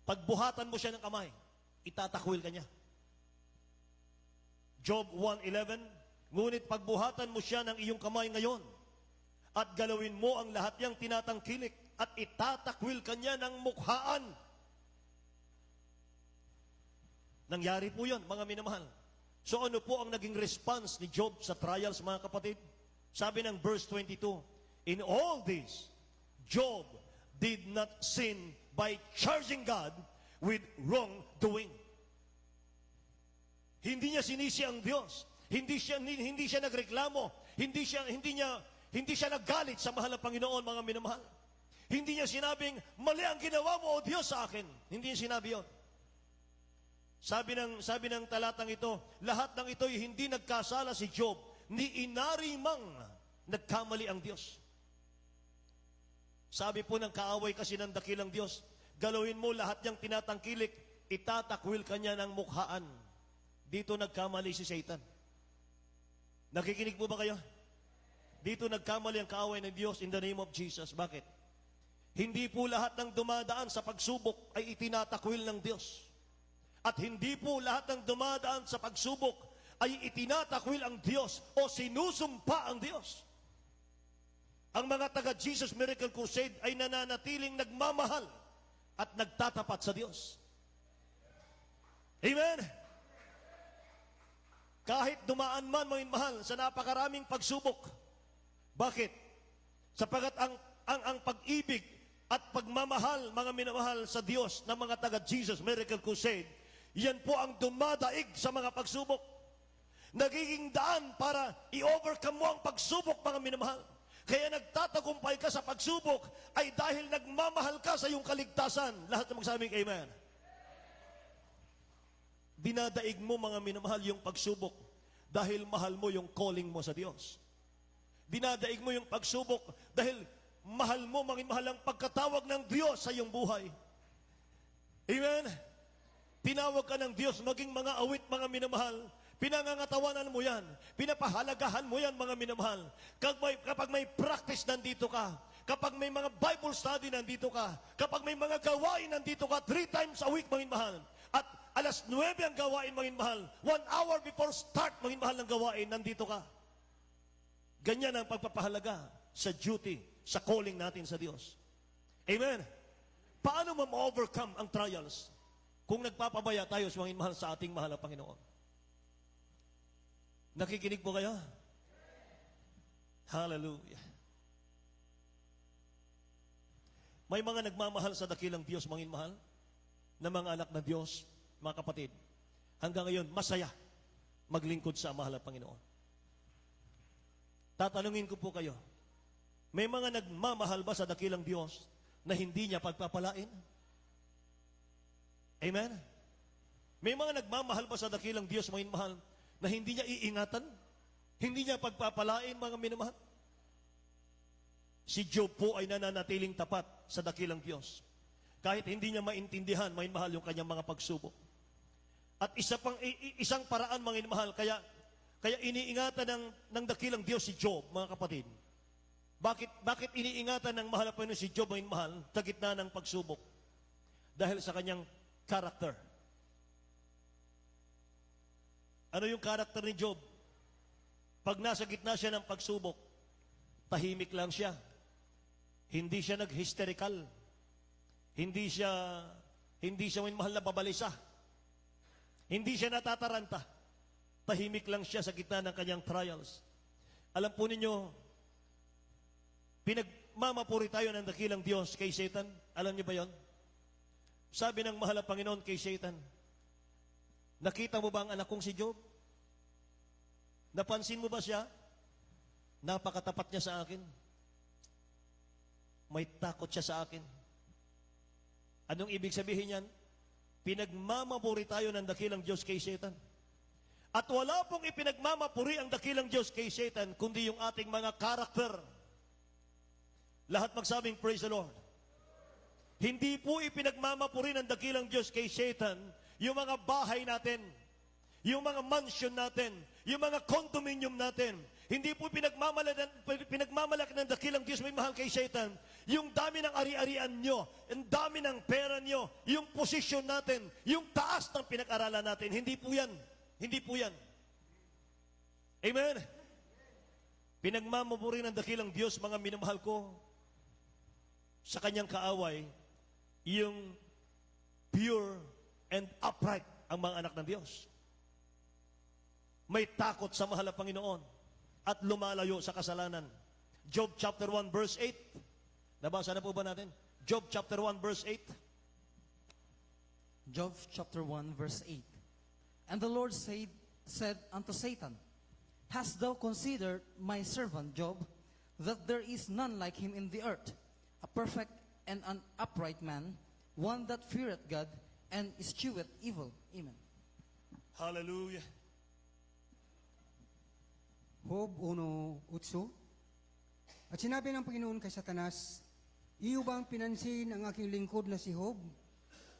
pagbuhatan mo siya ng kamay, itatakwil ka niya. Job 1:11, ngunit pagbuhatan mo siya ng iyong kamay ngayon, at galawin mo ang lahat niyang tinatangkilik at itatakwil kanya ng mukhaan. Nangyari po yun, mga minamahal. So ano po ang naging response ni Job sa trials, mga kapatid? Sabi ng verse 22, in all this, Job did not sin by charging God with wrongdoing. Hindi niya sinisi ang Diyos. Hindi siya nagreklamo. Hindi siya naggalit sa mahal na Panginoon, mga minamahal. Hindi niya sinabing, mali ang ginawa mo, O Diyos, sa akin. Hindi niya sinabi yun. Sabi ng talatang ito, lahat ng ito'y hindi nagkasala si Job, ni inari mang nagkamali ang Diyos. Sabi po ng kaaway kasi ng dakilang Diyos, galawin mo lahat niyang tinatangkilik, itatakwil kanya ng mukhaan. Dito nagkamali si Satan. Nakikinig po ba kayo? Dito nagkamali ang kaaway ng Diyos in the name of Jesus. Bakit? Hindi po lahat ng dumadaan sa pagsubok ay itinatakwil ng Diyos. At hindi po lahat ng dumadaan sa pagsubok ay itinatakwil ang Diyos o sinusumpa ang Diyos. Ang mga taga-Jesus Miracle Crusade ay nananatiling nagmamahal at nagtatapat sa Diyos. Amen? Kahit dumaan man, mga mahal, sa napakaraming pagsubok. Bakit? Sapagat ang pag-ibig at pagmamahal, mga minamahal sa Diyos ng mga taga-Jesus Miracle Crusade, yan po ang dumadaig sa mga pagsubok. Nagiging daan para i-overcome mo ang pagsubok, mga minamahal. Kaya nagtatagumpay ka sa pagsubok ay dahil nagmamahal ka sa iyong kaligtasan. Lahat na magsabing amen. Dinadaig mo, mga minamahal, yung pagsubok dahil mahal mo yung calling mo sa Diyos. Dinadaig mo yung pagsubok dahil mahal mo, mga minamahal, ang pagkatawag ng Diyos sa iyong buhay. Amen? Tinawag ka ng Diyos maging mga awit, mga minamahal. Pinangangatawanan mo yan. Pinapahalagahan mo yan, mga minamahal. Kapag may practice, nandito ka. Kapag may mga Bible study, nandito ka. Kapag may mga gawain, nandito ka. 3 times a week, mga minamahal. At alas 9 ang gawain, mga minamahal. 1 hour before start, mga minamahal, ng gawain, nandito ka. Ganyan ang pagpapahalaga sa duty, sa calling natin sa Diyos. Amen? Paano ma-overcome ang trials kung nagpapabaya tayo sa mga mahal sa ating mahal na Panginoon? Nakikinig po kayo? Hallelujah. May mga nagmamahal sa dakilang Diyos, mga mahal, na mga anak na Diyos, mga kapatid. Hanggang ngayon, masaya maglingkod sa mahal na Panginoon. Tatanungin ko po kayo, may mga nagmamahal ba sa dakilang Diyos na hindi niya pagpapalain? Amen? May mga nagmamahal ba sa dakilang Diyos, mga mahal, na hindi niya iingatan? Hindi niya pagpapalain, mga minamahal? Si Job po ay nananatiling tapat sa dakilang Diyos. Kahit hindi niya maintindihan, mga mahal, yung kanyang mga pagsubok. At isang paraan, mga mahal, kaya iniingatan ng dakilang Diyos si Job, mga kapatid. Bakit iniingatan ng mahal na Panginoon si Job, mga mahal, sa gitna ng pagsubok? Dahil sa kanyang character. Ano yung character ni Job? Pag nasa gitna siya ng pagsubok, tahimik lang siya. Hindi siya nag-hysterical. Hindi siya may mahal na babalisa. Hindi siya natataranta. Tahimik lang siya sa gitna ng kanyang trials. Alam po ninyo, pinagmamapuri tayo ng dakilang Diyos kay Satan. Alam niyo ba yon? Sabi ng mahal na Panginoon kay Satan, nakita mo ba ang anak kong si Job? Napansin mo ba siya? Napakatapat niya sa akin. May takot siya sa akin. Anong ibig sabihin yan? Pinagmamapuri tayo ng dakilang Diyos kay Satan. At wala pong ipinagmamapuri ang dakilang Diyos kay Satan, kundi yung ating mga karakter. Lahat magsabing, praise the Lord. Hindi po ipinagmamapuri ng dakilang Diyos kay Satan yung mga bahay natin, yung mga mansion natin, yung mga condominium natin. Hindi po pinagmamalaki ng dakilang Diyos may mahal kay Satan yung dami ng ari-arian nyo, yung dami ng pera nyo, yung posisyon natin, yung taas ng pinag-aralan natin. Hindi po yan. Hindi po yan. Amen? Pinagmamaburi ng dakilang Diyos, mga minamahal ko, sa kanyang kaaway, yung pure and upright ang mga anak ng Diyos. May takot sa mahal na Panginoon at lumalayo sa kasalanan. Job chapter 1 verse 8. Nabasa na po ba natin? Job chapter 1 verse 8. Job chapter 1 verse 8. And the Lord said unto Satan, Hast thou considered my servant Job, that there is none like him in the earth, a perfect and an upright man, one that feareth God and escheweth evil. Amen. Hallelujah. Job 1:8. At sinabi ng Panginoon kay Satanas, iyo bang pinansin ang aking lingkod na si Job?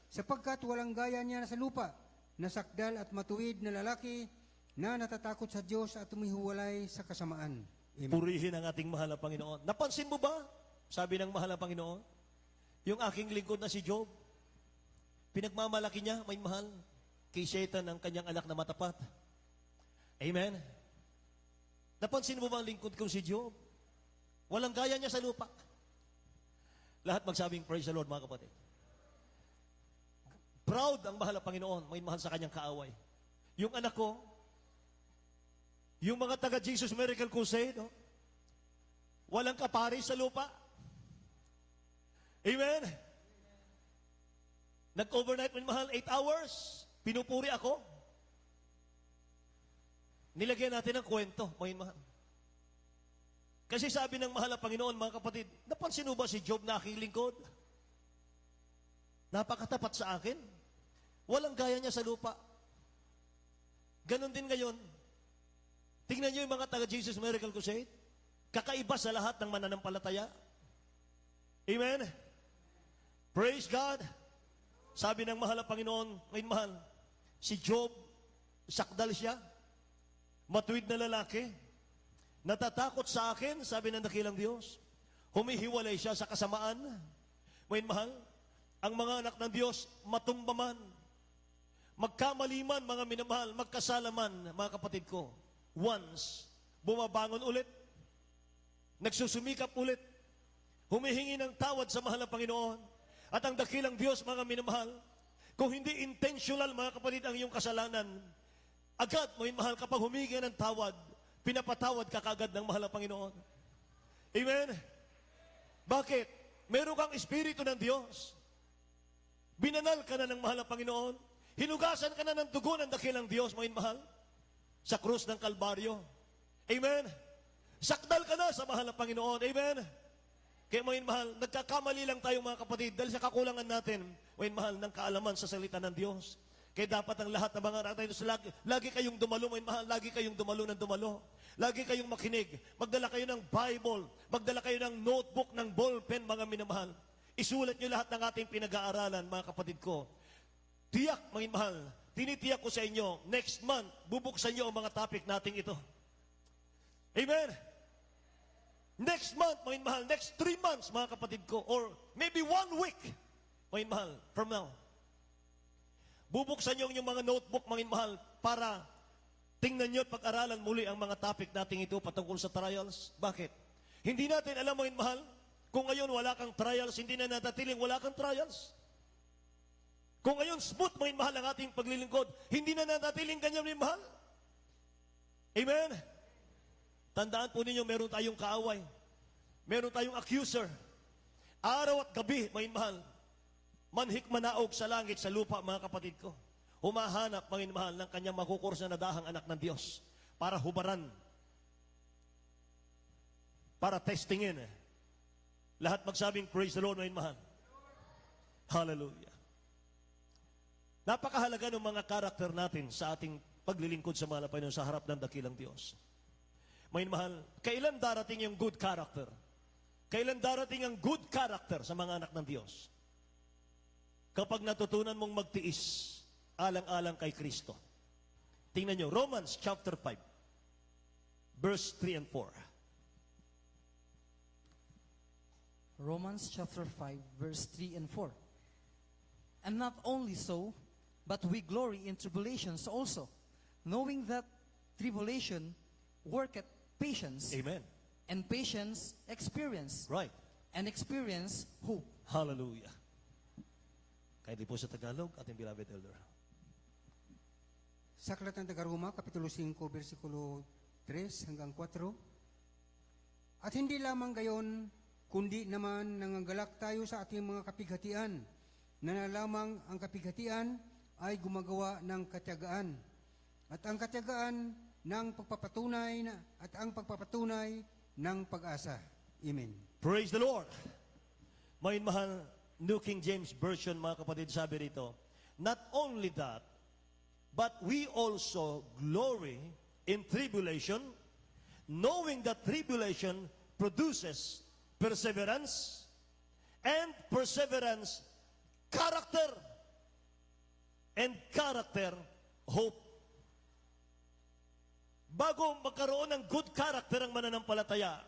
Sapagkat walang gaya niya sa lupa, nasakdal at matuwid na lalaki na natatakot sa Diyos at tumihuwalay sa kasamaan. Amen. Purihin ang ating mahal na Panginoon. Napansin mo ba? Sabi ng mahal na Panginoon, yung aking lingkod na si Job, pinagmamalaki niya, may mahal, kay Satan ang kanyang anak na matapat. Amen? Napansin mo ba ang lingkod kong si Job? Walang gaya niya sa lupa. Lahat magsabing, praise the Lord, mga kapatid. Proud ang mahal na Panginoon, may mahal sa kanyang kaaway. Yung anak ko, yung mga taga Jesus Miracle Crusade, no? Walang kapari sa lupa. Amen? Nag-overnight with mahal, 8 hours. Pinupuri ako. Nilagyan natin ng kwento, mahal. Kasi sabi ng mahal na Panginoon, mga kapatid, napansin mo ba si Job na aking lingkod? Napakatapat sa akin. Walang gaya niya sa lupa. Ganon din ngayon. Tingnan niyo yung mga taga-Jesus Miracle Crusade. Kakaiba sa lahat ng mananampalataya. Amen? Praise God. Sabi ng mahal na Panginoon, ngayon mahal, si Job, sakdal siya. Matuwid na lalaki. Natatakot sa akin, sabi ng dakilang Diyos. Humihiwalay siya sa kasamaan. Ngayon mahal, ang mga anak ng Diyos, matumbaman. Magkamaliman, mga minamahal, magkasalaman, mga kapatid ko. Once, bumabangon ulit, nagsusumikap ulit, humihingi ng tawad sa mahal na Panginoon, at ang dakilang Diyos, mga minamahal, kung hindi intentional, mga kapatid, ang iyong kasalanan, agad, mga minamahal, kapag humingi ng tawad, pinapatawad ka kagad ng mahal na Panginoon. Amen? Bakit? Meron kang Espiritu ng Diyos. Binanal ka na ng mahal na Panginoon. Hinugasan ka na ng dugo ng dakilang Diyos, mga minamahal, sa krus ng Kalbaryo. Amen? Sakdal ka na sa mahal na Panginoon. Amen? Kaya mga mahal, nagkakamali lang tayo mga kapatid dahil sa kakulangan natin, mga mahal, ng kaalaman sa salita ng Diyos. Kaya dapat ang lahat ng mga natin, lagi kayong dumalo, mga mahal, lagi kayong dumalo ng dumalo. Lagi kayong makinig. Magdala kayo ng Bible. Magdala kayo ng notebook, ng ballpen, mga minamahal. Isulat nyo lahat ng ating pinag-aaralan, mga kapatid ko. Tiyak, mga mahal, tinitiyak ko sa inyo, next month, bubuksan nyo ang mga topic nating ito. Amen? Next month, mga mahal, next 3 months, mga kapatid ko, or maybe 1 week, mga mahal, from now. Bubuksan nyo yung mga notebook, mga mahal, para tingnan nyo at pag-aralan muli ang mga topic nating ito patungkol sa trials. Bakit? Hindi natin alam, mga mahal, kung ngayon wala kang trials, hindi na natatiling wala kang trials. Kung ngayon smooth, mga mahal, ang ating paglilingkod, hindi na natatiling ganyan, mga mahal. Amen? Tandaan po ninyo, meron tayong kaaway. Meron tayong accuser. Araw at gabi, mga mahal, manhik manaog sa langit, sa lupa, mga kapatid ko. Humahanap, mga mahal, ng kanyang makukursa na dahang anak ng Diyos para hubaran, para testingin. Lahat magsabing, praise the Lord, mga mahal. Hallelujah. Napakahalaga ng mga karakter natin sa ating paglilingkod sa mga Panginoon sa harap ng dakilang Diyos. Mga mahal, kailan darating yung good character? Kailan darating ang good character sa mga anak ng Diyos? Kapag natutunan mong magtiis, alang-alang kay Kristo. Tingnan nyo, Romans chapter 5, verse 3 and 4. Romans chapter 5, verse 3 and 4. And not only so, but we glory in tribulations also, knowing that tribulation worketh patience. Amen. And patience, experience. Right. And experience, hope. Hallelujah. Kaya di po sa Tagalog, ating beloved elder. Sa Aklat ng Taga-Roma, Kapitulo 5, versikulo 3 hanggang 4. At hindi lamang gayon, kundi naman nangangalak tayo sa ating mga kapighatian, na lamang ang kapighatian ay gumagawa ng katiyagaan. At ang katiyagaan ng pagpapatunay at ang pagpapatunay ng pag-asa. Amen. Praise the Lord. May mahal, New King James Version, mga kapatid, sabi rito, not only that, but we also glory in tribulation, knowing that tribulation produces perseverance, and perseverance, character, and character, hope. Bago magkaroon ng good character ang mananampalataya,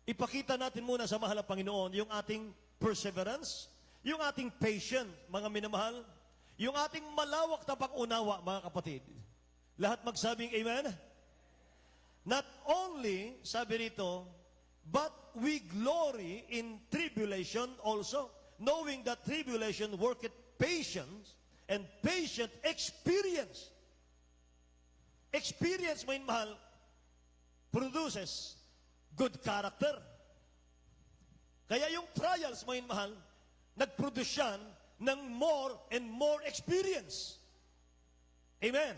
ipakita natin muna sa mahal na Panginoon yung ating perseverance, yung ating patience, mga minamahal, yung ating malawak na pag-unawa, mga kapatid. Lahat magsabing amen? Not only, sabi rito, but we glory in tribulation also, knowing that tribulation worketh patience, and patient experience. Experience, mga mahal, produces good character. Kaya yung trials, mga mahal, nag-produce yan ng more and more experience. Amen.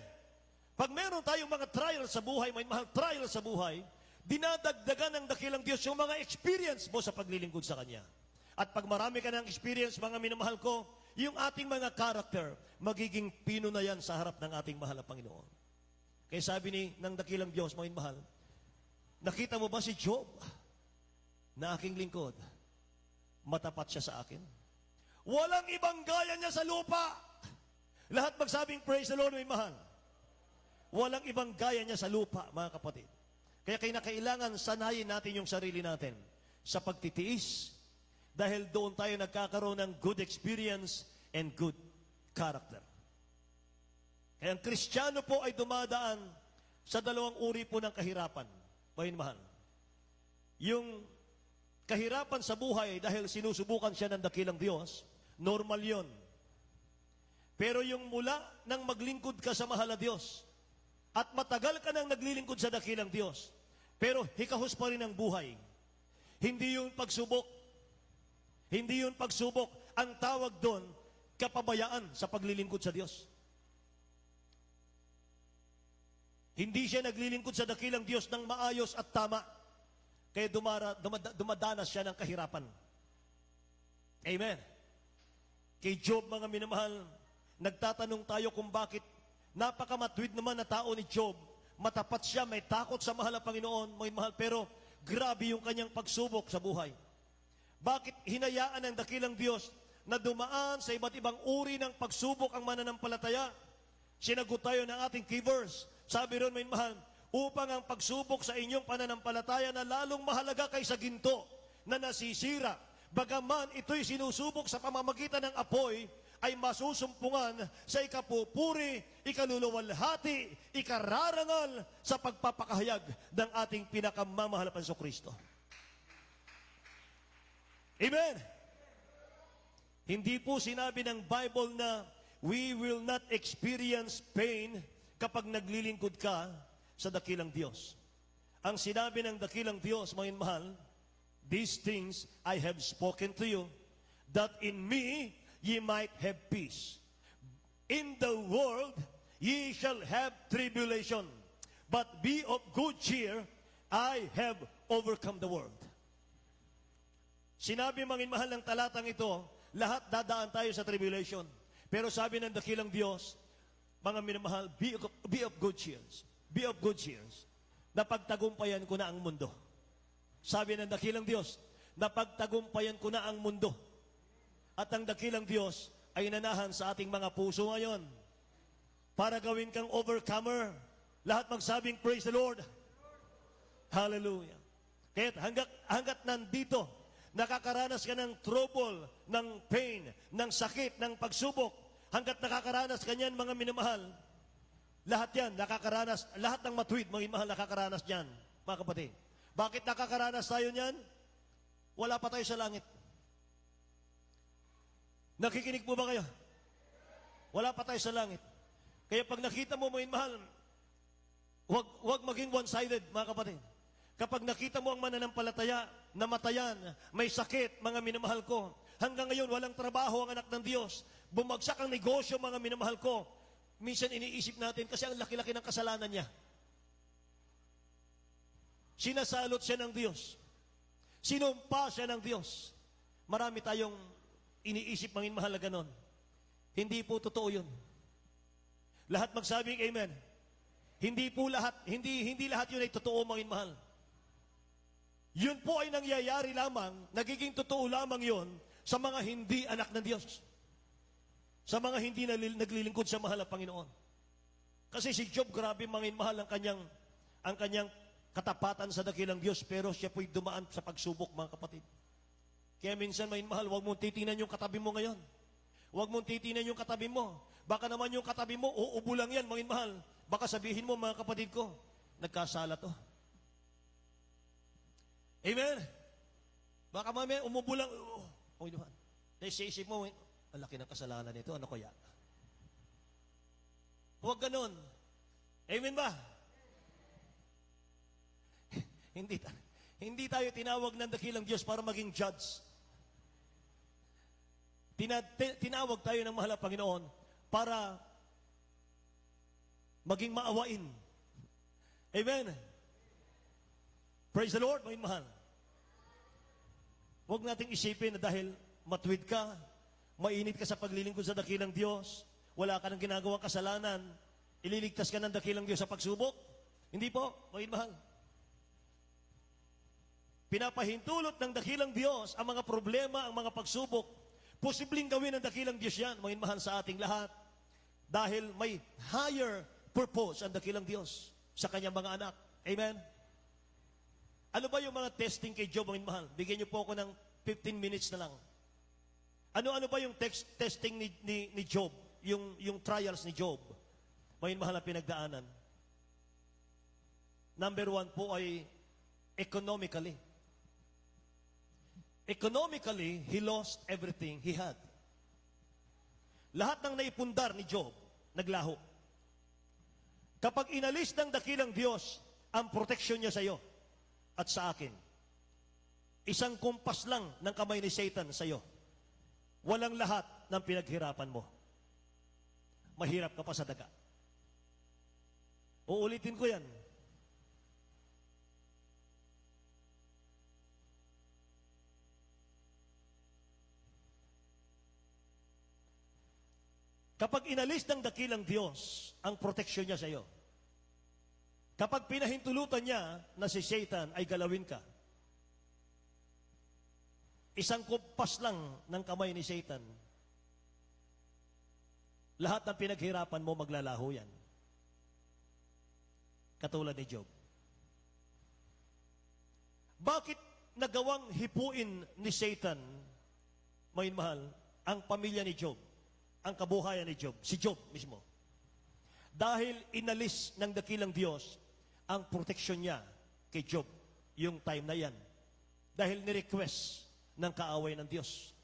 Pag meron tayong mga trials sa buhay, mga mahal, trials sa buhay, dinadagdagan ng dakilang Diyos yung mga experience mo sa paglilingkod sa Kanya. At pag marami ka ng experience, mga minamahal ko, yung ating mga character, magiging pino na yan sa harap ng ating mahal na Panginoon. Kaya sabi ng dakilang Diyos, mga mahal, nakita mo ba si Job na aking lingkod? Matapat siya sa akin. Walang ibang gaya niya sa lupa. Lahat magsabing praise the Lord, may mahal. Walang ibang gaya niya sa lupa, mga kapatid. Kaya kinakailangan sanayin natin yung sarili natin sa pagtitiis dahil doon tayo nagkakaroon ng good experience and good character. Kaya ang Kristiyano po ay dumadaan sa dalawang uri po ng kahirapan. Bahin mahal. Yung kahirapan sa buhay dahil sinusubukan siya ng dakilang Diyos, normal yon. Pero yung mula nang maglingkod ka sa mahal na Diyos at matagal ka nang naglilingkod sa dakilang Diyos, pero hikahos pa rin ang buhay. Hindi yun pagsubok. Hindi yun pagsubok. Ang tawag doon, kapabayaan sa paglilingkod sa Diyos. Hindi siya naglilingkod sa dakilang Diyos ng maayos at tama. Kaya dumadanas siya ng kahirapan. Amen. Kay Job, mga minamahal, nagtatanong tayo kung bakit napakamatwid naman na tao ni Job. Matapat siya, may takot sa mahal na Panginoon, mga mahal, pero grabe yung kanyang pagsubok sa buhay. Bakit hinayaan ng dakilang Diyos na dumaan sa iba't ibang uri ng pagsubok ang mananampalataya? Sinagot tayo ng ating key verse. Sabi ron, may mahal, upang ang pagsubok sa inyong pananampalataya na lalong mahalaga kaysa ginto na nasisira, bagaman ito'y sinusubok sa pamamagitan ng apoy, ay masusumpungan sa ikapupuri, ikaluluwalhati, ikararangal sa pagpapakahayag ng ating pinakamamahal na Jesucristo. Amen! Hindi po sinabi ng Bible na we will not experience pain kapag naglilingkod ka sa dakilang Diyos. Ang sinabi ng dakilang Diyos, mga mahal, these things I have spoken to you, that in me ye might have peace. In the world ye shall have tribulation, but be of good cheer, I have overcome the world. Sinabi, mga mahal, ng talatang ito, lahat dadaan tayo sa tribulation. Pero sabi ng dakilang Diyos, mga minamahal, be of good cheer. Be of good cheer. Napagtagumpayan ko na ang mundo. Sabi ng dakilang Diyos, napagtagumpayan ko na ang mundo. At ang dakilang Diyos ay nanahan sa ating mga puso ngayon para gawin kang overcomer. Lahat magsabing, praise the Lord. Hallelujah. Kaya hanggat nandito, nakakaranas ka ng trouble, ng pain, ng sakit, ng pagsubok, hanggat nakakaranas ka niyan, mga minamahal, lahat yan, nakakaranas, lahat ng matuwid, mga minamahal, nakakaranas niyan, mga kapatid. Bakit nakakaranas tayo niyan? Wala pa tayo sa langit. Nakikinig po ba kayo? Wala pa tayo sa langit. Kaya pag nakita mo, mga mahal, huwag maging one-sided, mga kapatid. Kapag nakita mo ang mananampalataya, namatayan, may sakit, mga minamahal ko, hanggang ngayon walang trabaho ang anak ng Diyos, bumagsak ang negosyo, mga minamahal ko, minsan iniisip natin kasi ang laki-laki ng kasalanan niya. Sinasalot siya ng Diyos. Sinumpa siya ng Diyos. Marami tayong iniisip mangin mahal na ganon. Hindi po totoo yun. Lahat magsabing amen. Hindi po lahat, hindi lahat yun ay totoo mangin mahal. Yun po ay nangyayari lamang, nagiging totoo lamang yun sa mga hindi anak ng Diyos. Sa mga hindi naglilingkod sa mahal na Panginoon. Kasi si Job, grabe mangin mahal ang kanyang katapatan sa dakilang Diyos, pero siya po'y dumaan sa pagsubok, mga kapatid. Kaya minsan, mangin mahal, huwag mong titingnan yung katabi mo ngayon. Huwag mong titingnan yung katabi mo. Baka naman yung katabi mo, uubo lang yan, mangin mahal. Baka sabihin mo, mga kapatid ko, nagkasala to. Amen? Baka mamaya, umubo lang, mangin mahal. Dahil sa isip mo, ang laki ng kasalanan nito, ano kaya? Huwag ganon. Amen ba? Hindi tayo tinawag ng dakilang Diyos para maging judge. Tinawag tayo ng mahal na Panginoon para maging maawain. Amen? Praise the Lord, mga mahal. Huwag nating isipin na dahil matuwid ka, mainit ka sa paglilingkod sa dakilang Diyos, wala ka ng ginagawang kasalanan, ililigtas ka ng dakilang Diyos sa pagsubok. Hindi po, mga mahal. Pinapahintulot ng dakilang Diyos ang mga problema, ang mga pagsubok. Posibleng gawin ng dakilang Diyos yan, mga mahal, sa ating lahat. Dahil may higher purpose ang dakilang Diyos sa kanyang mga anak. Amen? Ano ba yung mga testing kay Job, mga mahal? Bigyan niyo po ako ng 15 minutes na lang. Ano ba yung testing ni Job? Yung trials ni Job? Mga mahal na pinagdaanan. Number 1 po ay economically. Economically, he lost everything he had. Lahat ng naipundar ni Job, naglaho. Kapag inalis ng dakilang Diyos ang proteksyon niya sa iyo at sa akin, isang kumpas lang ng kamay ni Satan sa iyo, walang lahat ng pinaghirapan mo. Mahirap ka pa sa daga. Uulitin ko yan. Kapag inalis ng dakilang Diyos ang proteksyon niya sa iyo, kapag pinahintulutan niya na si Satan ay galawin ka, isang kumpas lang ng kamay ni Satan, lahat ng pinaghirapan mo maglalaho yan. Katulad ni Job. Bakit nagawang hipuin ni Satan, may mahal, ang pamilya ni Job? Ang kabuhayan ni Job, si Job mismo. Dahil inalis ng dakilang Diyos ang proteksyon niya kay Job, yung time na yan. Dahil ni-request ng kaaway ng Diyos.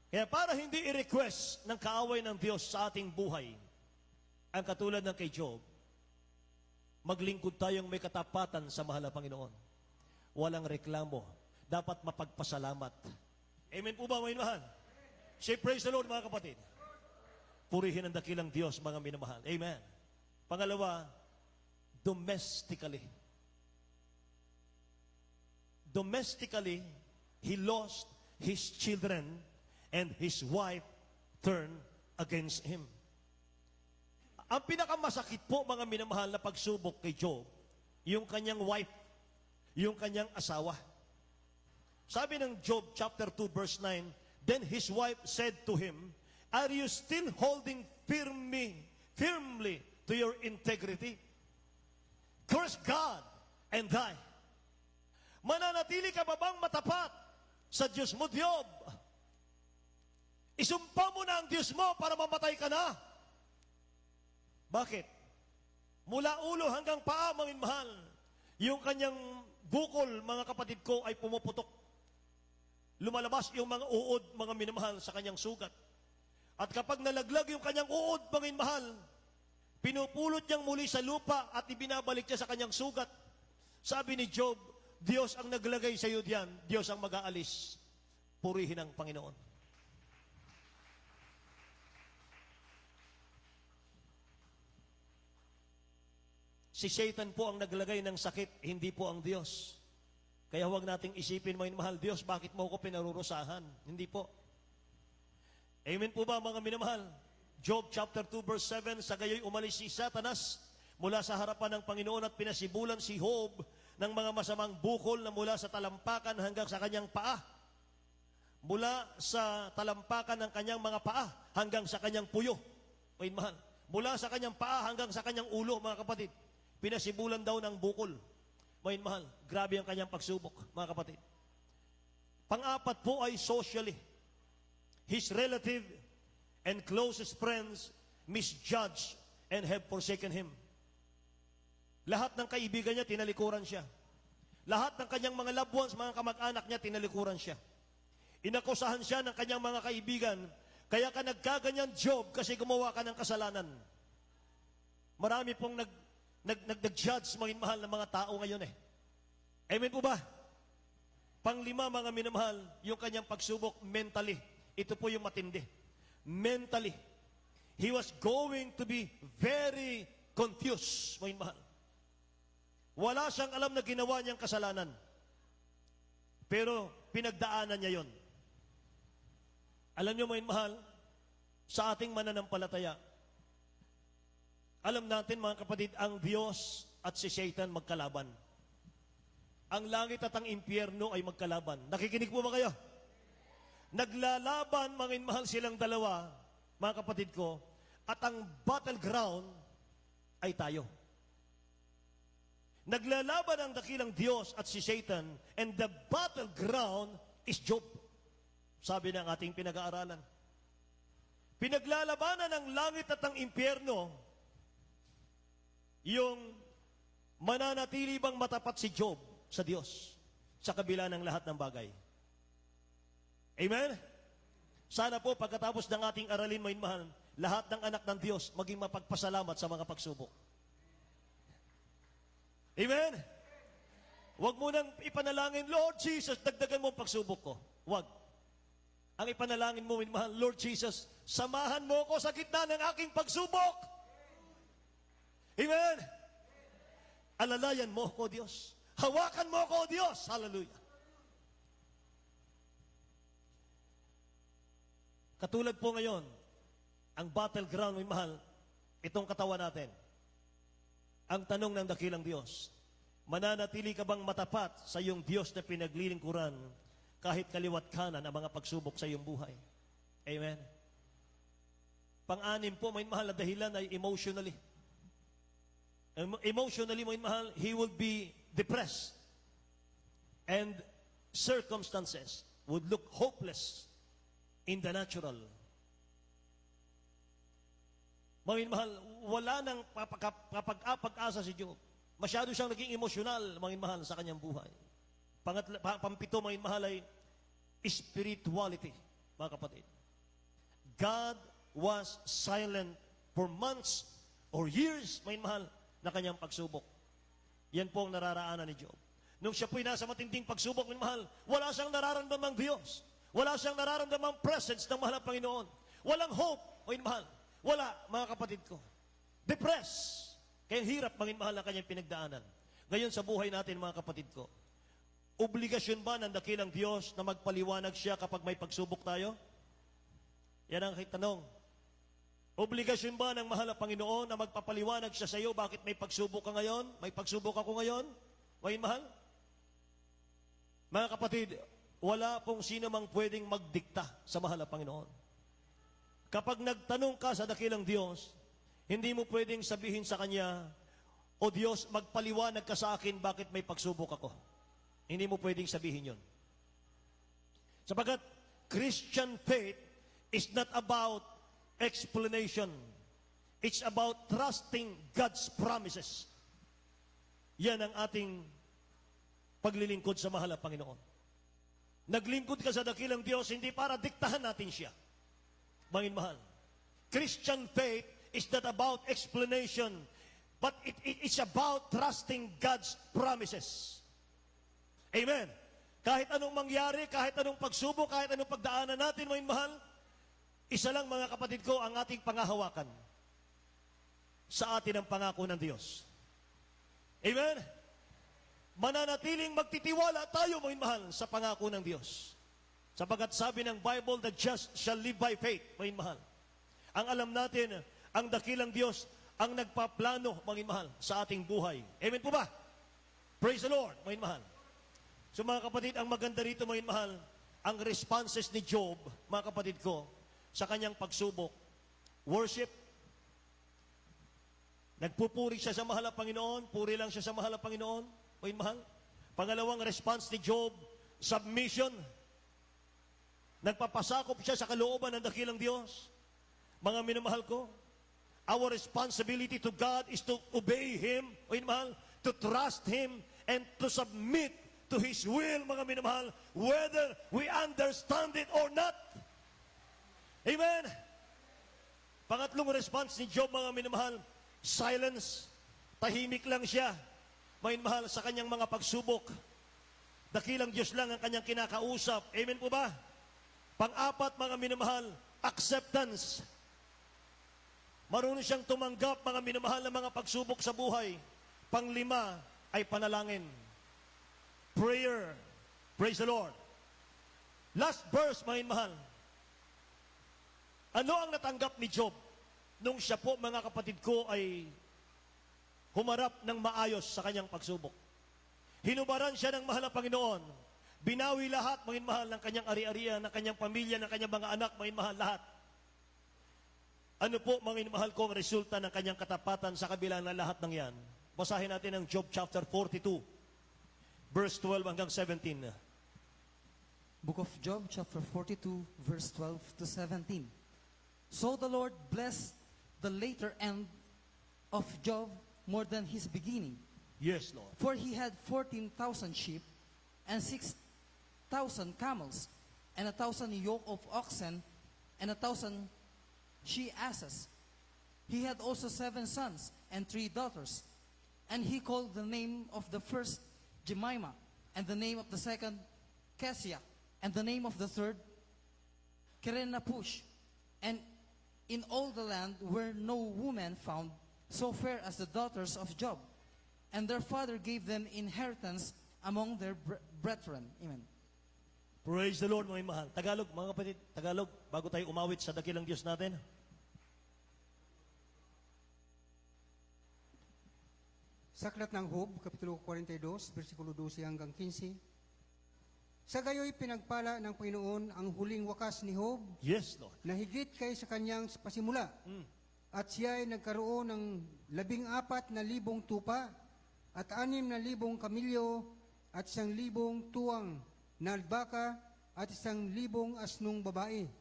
Kaya para hindi i-request ng kaaway ng Diyos sa ating buhay, ang katulad ng kay Job, maglingkod tayong may katapatan sa mahal na Panginoon. Walang reklamo. Dapat mapagpasalamat. Amen po ba, mga mahal? Say, praise the Lord, mga kapatid. Purihin ang dakilang Diyos, mga minamahal. Amen. Pangalawa, domestically. Domestically, he lost his children and his wife turned against him. Ang pinakamasakit po, mga minamahal, na pagsubok kay Job, yung kanyang wife, yung kanyang asawa. Sabi ng Job chapter 2 verse 9, then his wife said to him, are you still holding firmly to your integrity? Curse God and die. Mananatili ka ba bang matapat sa Diyos mo, Job? Isumpa mo na ang Diyos mo para mamatay ka na. Bakit? Mula ulo hanggang paa, mga mahal, yung kanyang bukol, mga kapatid ko, ay pumuputok. Lumalabas yung mga uod, mga minamahal, sa kanyang sugat. At kapag nalaglag yung kanyang uod, mga minamahal, pinupulot niyang muli sa lupa at ibinabalik niya sa kanyang sugat. Sabi ni Job, Diyos ang naglagay sa iyo diyan, Diyos ang mag-aalis. Purihin ang Panginoon. Si Satan po ang naglagay ng sakit, hindi po ang Diyos. Kaya huwag nating isipin, mga mahal, Diyos, bakit mo ako pinarurusahan? Hindi po. Amen po ba, mga minamahal? Job chapter 2 verse 7, sa gayoy umalis si Satanas mula sa harapan ng Panginoon at pinasibulan si Job ng mga masamang bukol na mula sa talampakan hanggang sa kanyang paa. Mula sa talampakan ng kanyang mga paa hanggang sa kanyang puyo. Mga mahal. Mula sa kanyang paa hanggang sa kanyang ulo, mga kapatid. Pinasibulan daw ng bukol. Mga mahal, grabe ang kanyang pagsubok, mga kapatid. Pang-apat po ay socially. His relative and closest friends misjudged and have forsaken him. Lahat ng kaibigan niya, tinalikuran siya. Lahat ng kanyang mga loved ones, mga kamag-anak niya, tinalikuran siya. Inakusahan siya ng kanyang mga kaibigan, kaya ka nagkaganyan, Job, kasi gumawa ka ng kasalanan. Marami pong nag-judge, mga mahal, ng mga tao ngayon eh. Amen po ba? Panglima, mga minamahal, yung kanyang pagsubok mentally. Ito po yung matindi. Mentally. He was going to be very confused, mga minamahal. Wala siyang alam na ginawa niyang kasalanan. Pero pinagdaanan niya yon. Alam niyo, mga minamahal, sa ating mananampalataya, alam natin, mga kapatid, ang Diyos at si Satan magkalaban. Ang langit at ang impyerno ay magkalaban. Nakikinig po ba kayo? Naglalaban, mga mahal, silang dalawa, mga kapatid ko, at ang battleground ay tayo. Naglalaban ang dakilang Diyos at si Satan, and the battleground is Job. Sabi ng ating pinag-aaralan. Pinaglalabanan ng langit at ang impyerno, yung mananatili bang matapat si Job sa Diyos sa kabila ng lahat ng bagay. Amen? Sana po pagkatapos ng ating aralin, mga mahal, lahat ng anak ng Diyos maging mapagpasalamat sa mga pagsubok. Amen? Huwag mo nang ipanalangin, Lord Jesus, dagdagan mo ang pagsubok ko. Huwag. Ang ipanalangin mo, mga mahal, Lord Jesus, samahan mo ko sa gitna ng aking pagsubok. Amen? Alalayan mo ko, Diyos. Hawakan mo ko, Diyos. Hallelujah. Katulad po ngayon, ang battleground, may mahal, itong katawan natin. Ang tanong ng dakilang Diyos, mananatili ka bang matapat sa iyong Diyos na pinaglilingkuran kahit kaliwat kanan ang mga pagsubok sa iyong buhay? Amen? Pang-anim po, may mahal na dahilan ay emotionally. Emotionally, may mahal, he will be depressed. And circumstances would look hopeless in the natural. Mga mahal, wala nang pag-asa si Job. Masyado siyang naging emosyonal, mga mahal, sa kanyang buhay. Pampito, mga mahal, ay spirituality, mga kapatid. God was silent for months or years, mga mahal, na kanyang pagsubok. Yan po ang nararaanan ni Job. Nung siya po'y nasa matinding pagsubok, mga mahal, wala siyang nararamdamang Diyos. Wala siyang nararamdamang presence ng mahal na Panginoon. Walang hope, mga mahal. Wala, mga kapatid ko. Depressed. Kaya hirap, mga mahal, ang kanyang pinagdaanan. Ngayon sa buhay natin, mga kapatid ko, obligasyon ba ng dakilang Diyos na magpaliwanag siya kapag may pagsubok tayo? Yan ang tanong. Obligasyon ba ng mahal na Panginoon na magpapaliwanag siya sa iyo bakit may pagsubok ka ngayon? May pagsubok ako ngayon? May mahal? Mga kapatid, wala pong sino mang pwedeng magdikta sa mahal na Panginoon. Kapag nagtanong ka sa dakilang Diyos, hindi mo pwedeng sabihin sa Kanya, O Diyos, magpaliwanag ka sa akin bakit may pagsubok ako. Hindi mo pwedeng sabihin yun. Sapagat Christian faith is not about explanation. It's about trusting God's promises. Yan ang ating paglilingkod sa mahal na Panginoon. Naglingkod ka sa dakilang Diyos, hindi para diktahan natin siya. Mga mahal, Christian faith is not about explanation, but it's about trusting God's promises. Amen. Kahit anong mangyari, kahit anong pagsubok, kahit anong pagdaanan natin, mga mahal, isa lang mga kapatid ko ang ating pangahawakan. Sa atin ang pangako ng Diyos. Amen? Mananatiling magtitiwala tayo, mga mahal, sa pangako ng Diyos. Sapagat sabi ng Bible, the just shall live by faith, mga mahal. Ang alam natin, ang dakilang Diyos ang nagpaplano, mga mahal, sa ating buhay. Amen po ba? Praise the Lord, mga mahal. So mga kapatid, ang maganda rito, mga mahal, ang responses ni Job, mga kapatid ko, sa kanyang pagsubok, worship. Nagpupuri siya sa mahal na Panginoon, puri lang siya sa mahal na Panginoon, mga mahal. Pangalawang response ni Job, submission. Nagpapasakop siya sa kalooban ng dakilang Diyos. Mga minamahal ko, our responsibility to God is to obey Him, mga minamahal, to trust Him, and to submit to His will, mga minamahal, whether we understand it or not. Amen? Pangatlong response ni Job, mga minamahal, silence. Tahimik lang siya, mga minamahal, sa kanyang mga pagsubok. Dakilang Diyos lang ang kanyang kinakausap. Amen po ba? Pang-apat, mga minamahal, acceptance. Marunong siyang tumanggap, mga minamahal, na mga pagsubok sa buhay. Pang-lima ay panalangin. Prayer. Praise the Lord. Last verse, mga minamahal. Ano ang natanggap ni Job nung siya po, mga kapatid ko, ay humarap ng maayos sa kanyang pagsubok? Hinubaran siya ng mahal na Panginoon. Binawi lahat, mga mahal, ng kanyang ari-arian, ng kanyang pamilya, ng kanyang mga anak, mga mahal, lahat. Ano po, mga mahal ko, ang resulta ng kanyang katapatan sa kabila ng lahat ng yan? Basahin natin ang Job chapter 42, verse 12 hanggang 17. Book of Job, chapter 42, verse 12 to 17. So the Lord blessed the later end of Job more than his beginning. Yes, Lord. For he had 14,000 sheep and 6,000 camels and 1,000 yoke of oxen and 1,000 she-asses. He had also 7 sons and 3 daughters. And he called the name of the first Jemimah, and the name of the second Kesia, and the name of the third Kerenapush. And in all the land were no woman found so fair as the daughters of Job. And their father gave them inheritance among their brethren. Amen. Praise the Lord, mga mahal. Tagalog, mga kapatid, Tagalog, bago tayo umawit sa dakilang Diyos natin. Sa Aklat ng Job, Kapitulo 42, versikulo 12 hanggang 15. Sa gayoy pinagpala ng Panginoon ang huling wakas ni Job Yes, Lord. na higit kay sa kanyang pasimula. At siya ay nagkaroon ng 14,000 tupa at 6,000 kamilyo at 1,000 tuwang na baka at 1,000 asnong babae.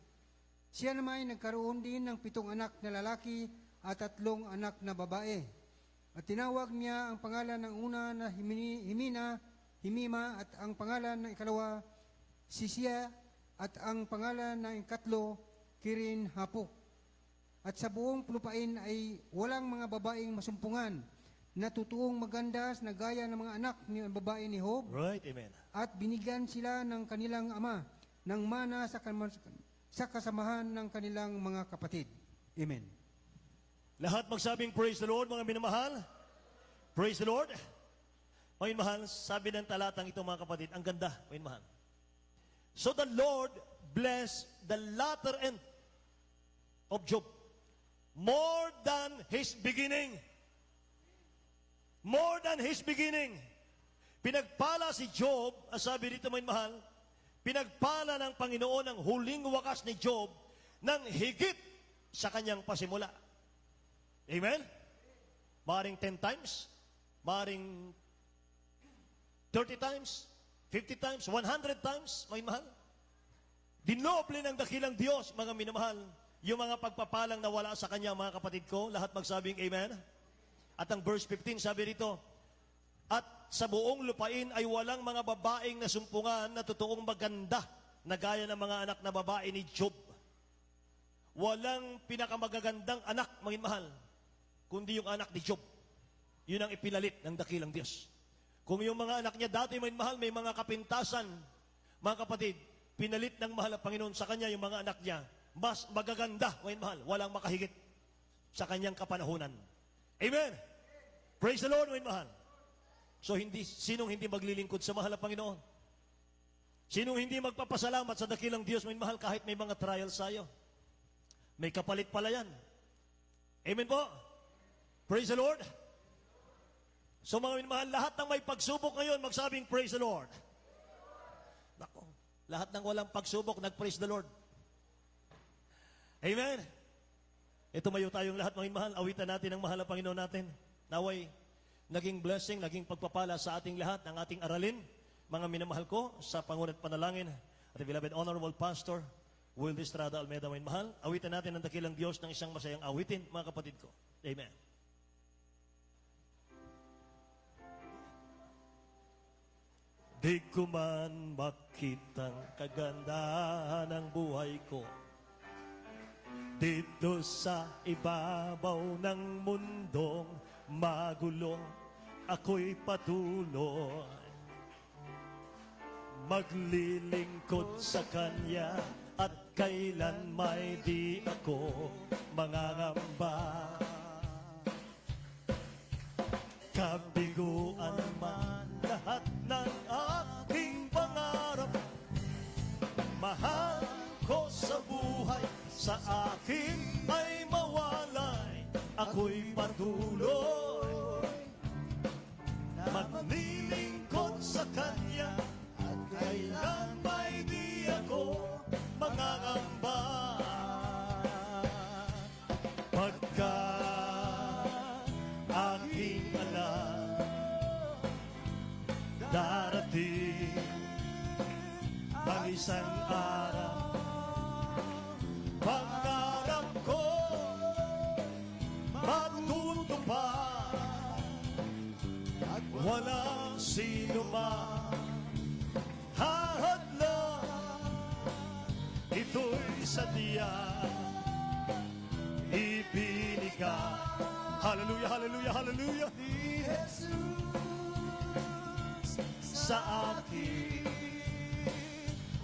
Siya naman ay nagkaroon din ng 7 anak na lalaki at 3 anak na babae. At tinawag niya ang pangalan ng una na Himima, at ang pangalan ng ikalawa, Sisia, at ang pangalan ng ikatlo, Kirin Hapuk. At sa buong lupain ay walang mga babaeng masumpungan na totoong maganda na gaya ng mga anak ni babae ni Job. Right, amen. At binigyan sila ng kanilang ama ng mana sa kasamahan ng kanilang mga kapatid. Amen. Lahat magsabing praise the Lord, mga minamahal. Praise the Lord. Mga minamahal, sabi ng talatang ito, mga kapatid, ang ganda, mga minamahal. So the Lord blessed the latter end of Job more than his beginning. More than his beginning. Pinagpala si Job, ang sabi dito, mga minamahal, pinagpala ng Panginoon ang huling wakas ni Job ng higit sa kanyang pasimula. Amen? Maring 10 times, maring 30 times, 50 times, 100 times, may mahal. Dinoble ng dakilang Diyos, mga minamahal, yung mga pagpapalang nawala sa kanya, mga kapatid ko, lahat magsabing amen. At ang verse 15, sabi rito, at sa buong lupain ay walang mga babaeng nasumpungan na totoong maganda na gaya ng mga anak na babae ni Job. Walang pinakamagagandang anak, mga mahal, kundi yung anak ni Job. Yun ang ipinalit ng dakilang Diyos. Kung yung mga anak niya dati, mga mahal, may mga kapintasan, mga kapatid, pinalit ng mahal ang Panginoon sa kanya yung mga anak niya, mas magaganda, mga mahal, walang makahigit sa kanyang kapanahunan. Amen! Praise the Lord, mga mahal. So, sinong hindi maglilingkod sa mahal na Panginoon? Sinong hindi magpapasalamat sa dakilang Diyos, mga mahal, kahit may mga trials sa'yo? May kapalit pala yan. Amen po? Praise the Lord. So mga minamahal, lahat ng may pagsubok ngayon, magsabing praise the Lord. Nako, lahat ng walang pagsubok, nag-praise the Lord. Amen. Ito mayo tayong lahat, mga minamahal, awitan natin ang mahal na Panginoon natin. Naway, naging blessing, naging pagpapala sa ating lahat, ng ating aralin, mga minamahal ko, sa pangunat panalangin, at beloved Honorable Pastor, Will Estrada Almeida, mga minamahal, awitan natin ang dakilang Diyos ng isang masayang awitin, mga kapatid ko. Amen. Di ko man makitang kagandahan ng buhay ko dito sa ibabaw ng mundong magulo, ako'y patuloy maglilingkod sa Kanya at kailan may di ako mangangamba. Kabiguan man lahat ng aking pangarap, mahal ko sa buhay, sa akin ay mawalay, ako'y patuloy maglilingkod sa Kanya at kailan may di ako mangangamba. Pagkat aking alam darating ang isang araw, pangarap ko matutupad at walang sino man hahadlang. Ito'y sadya ibinigay. Hallelujah, hallelujah, hallelujah. Ni Jesus sa akin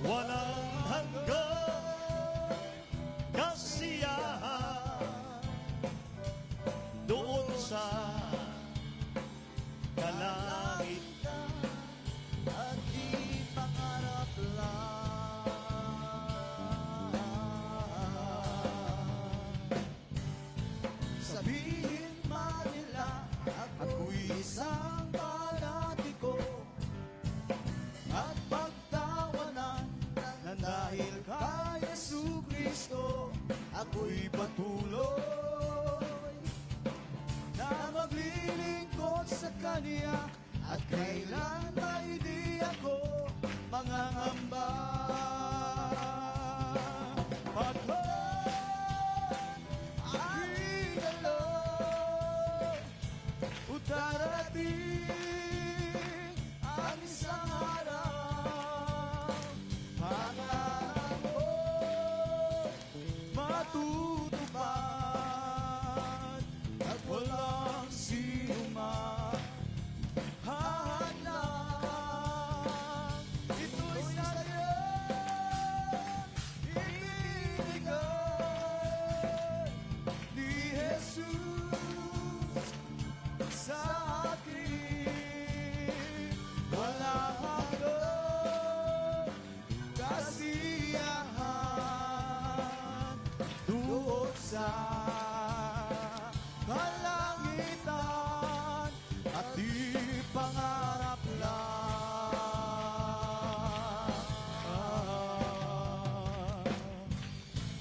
walang hanggang kasiyahan doon sa kalangitan at di pangarap lang. Sabihin man nila ako'y isang panatiko at pagtawanan na dahil kay Jesucristo ako'y patuloy na maglilingkod sa Kanya at kailan may di ako mangangamba. Aking alam, darating ang isang araw, pangarap ko matutupad at walang sino man hahadlang. Ito'y sadya ibinigay ni Jesus sa akin. Walang hanggang kasiyahan doon sa kalangitan at di pangarap lang.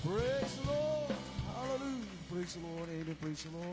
Praise the Lord. Hallelujah. Praise the Lord. Amen. Praise the Lord.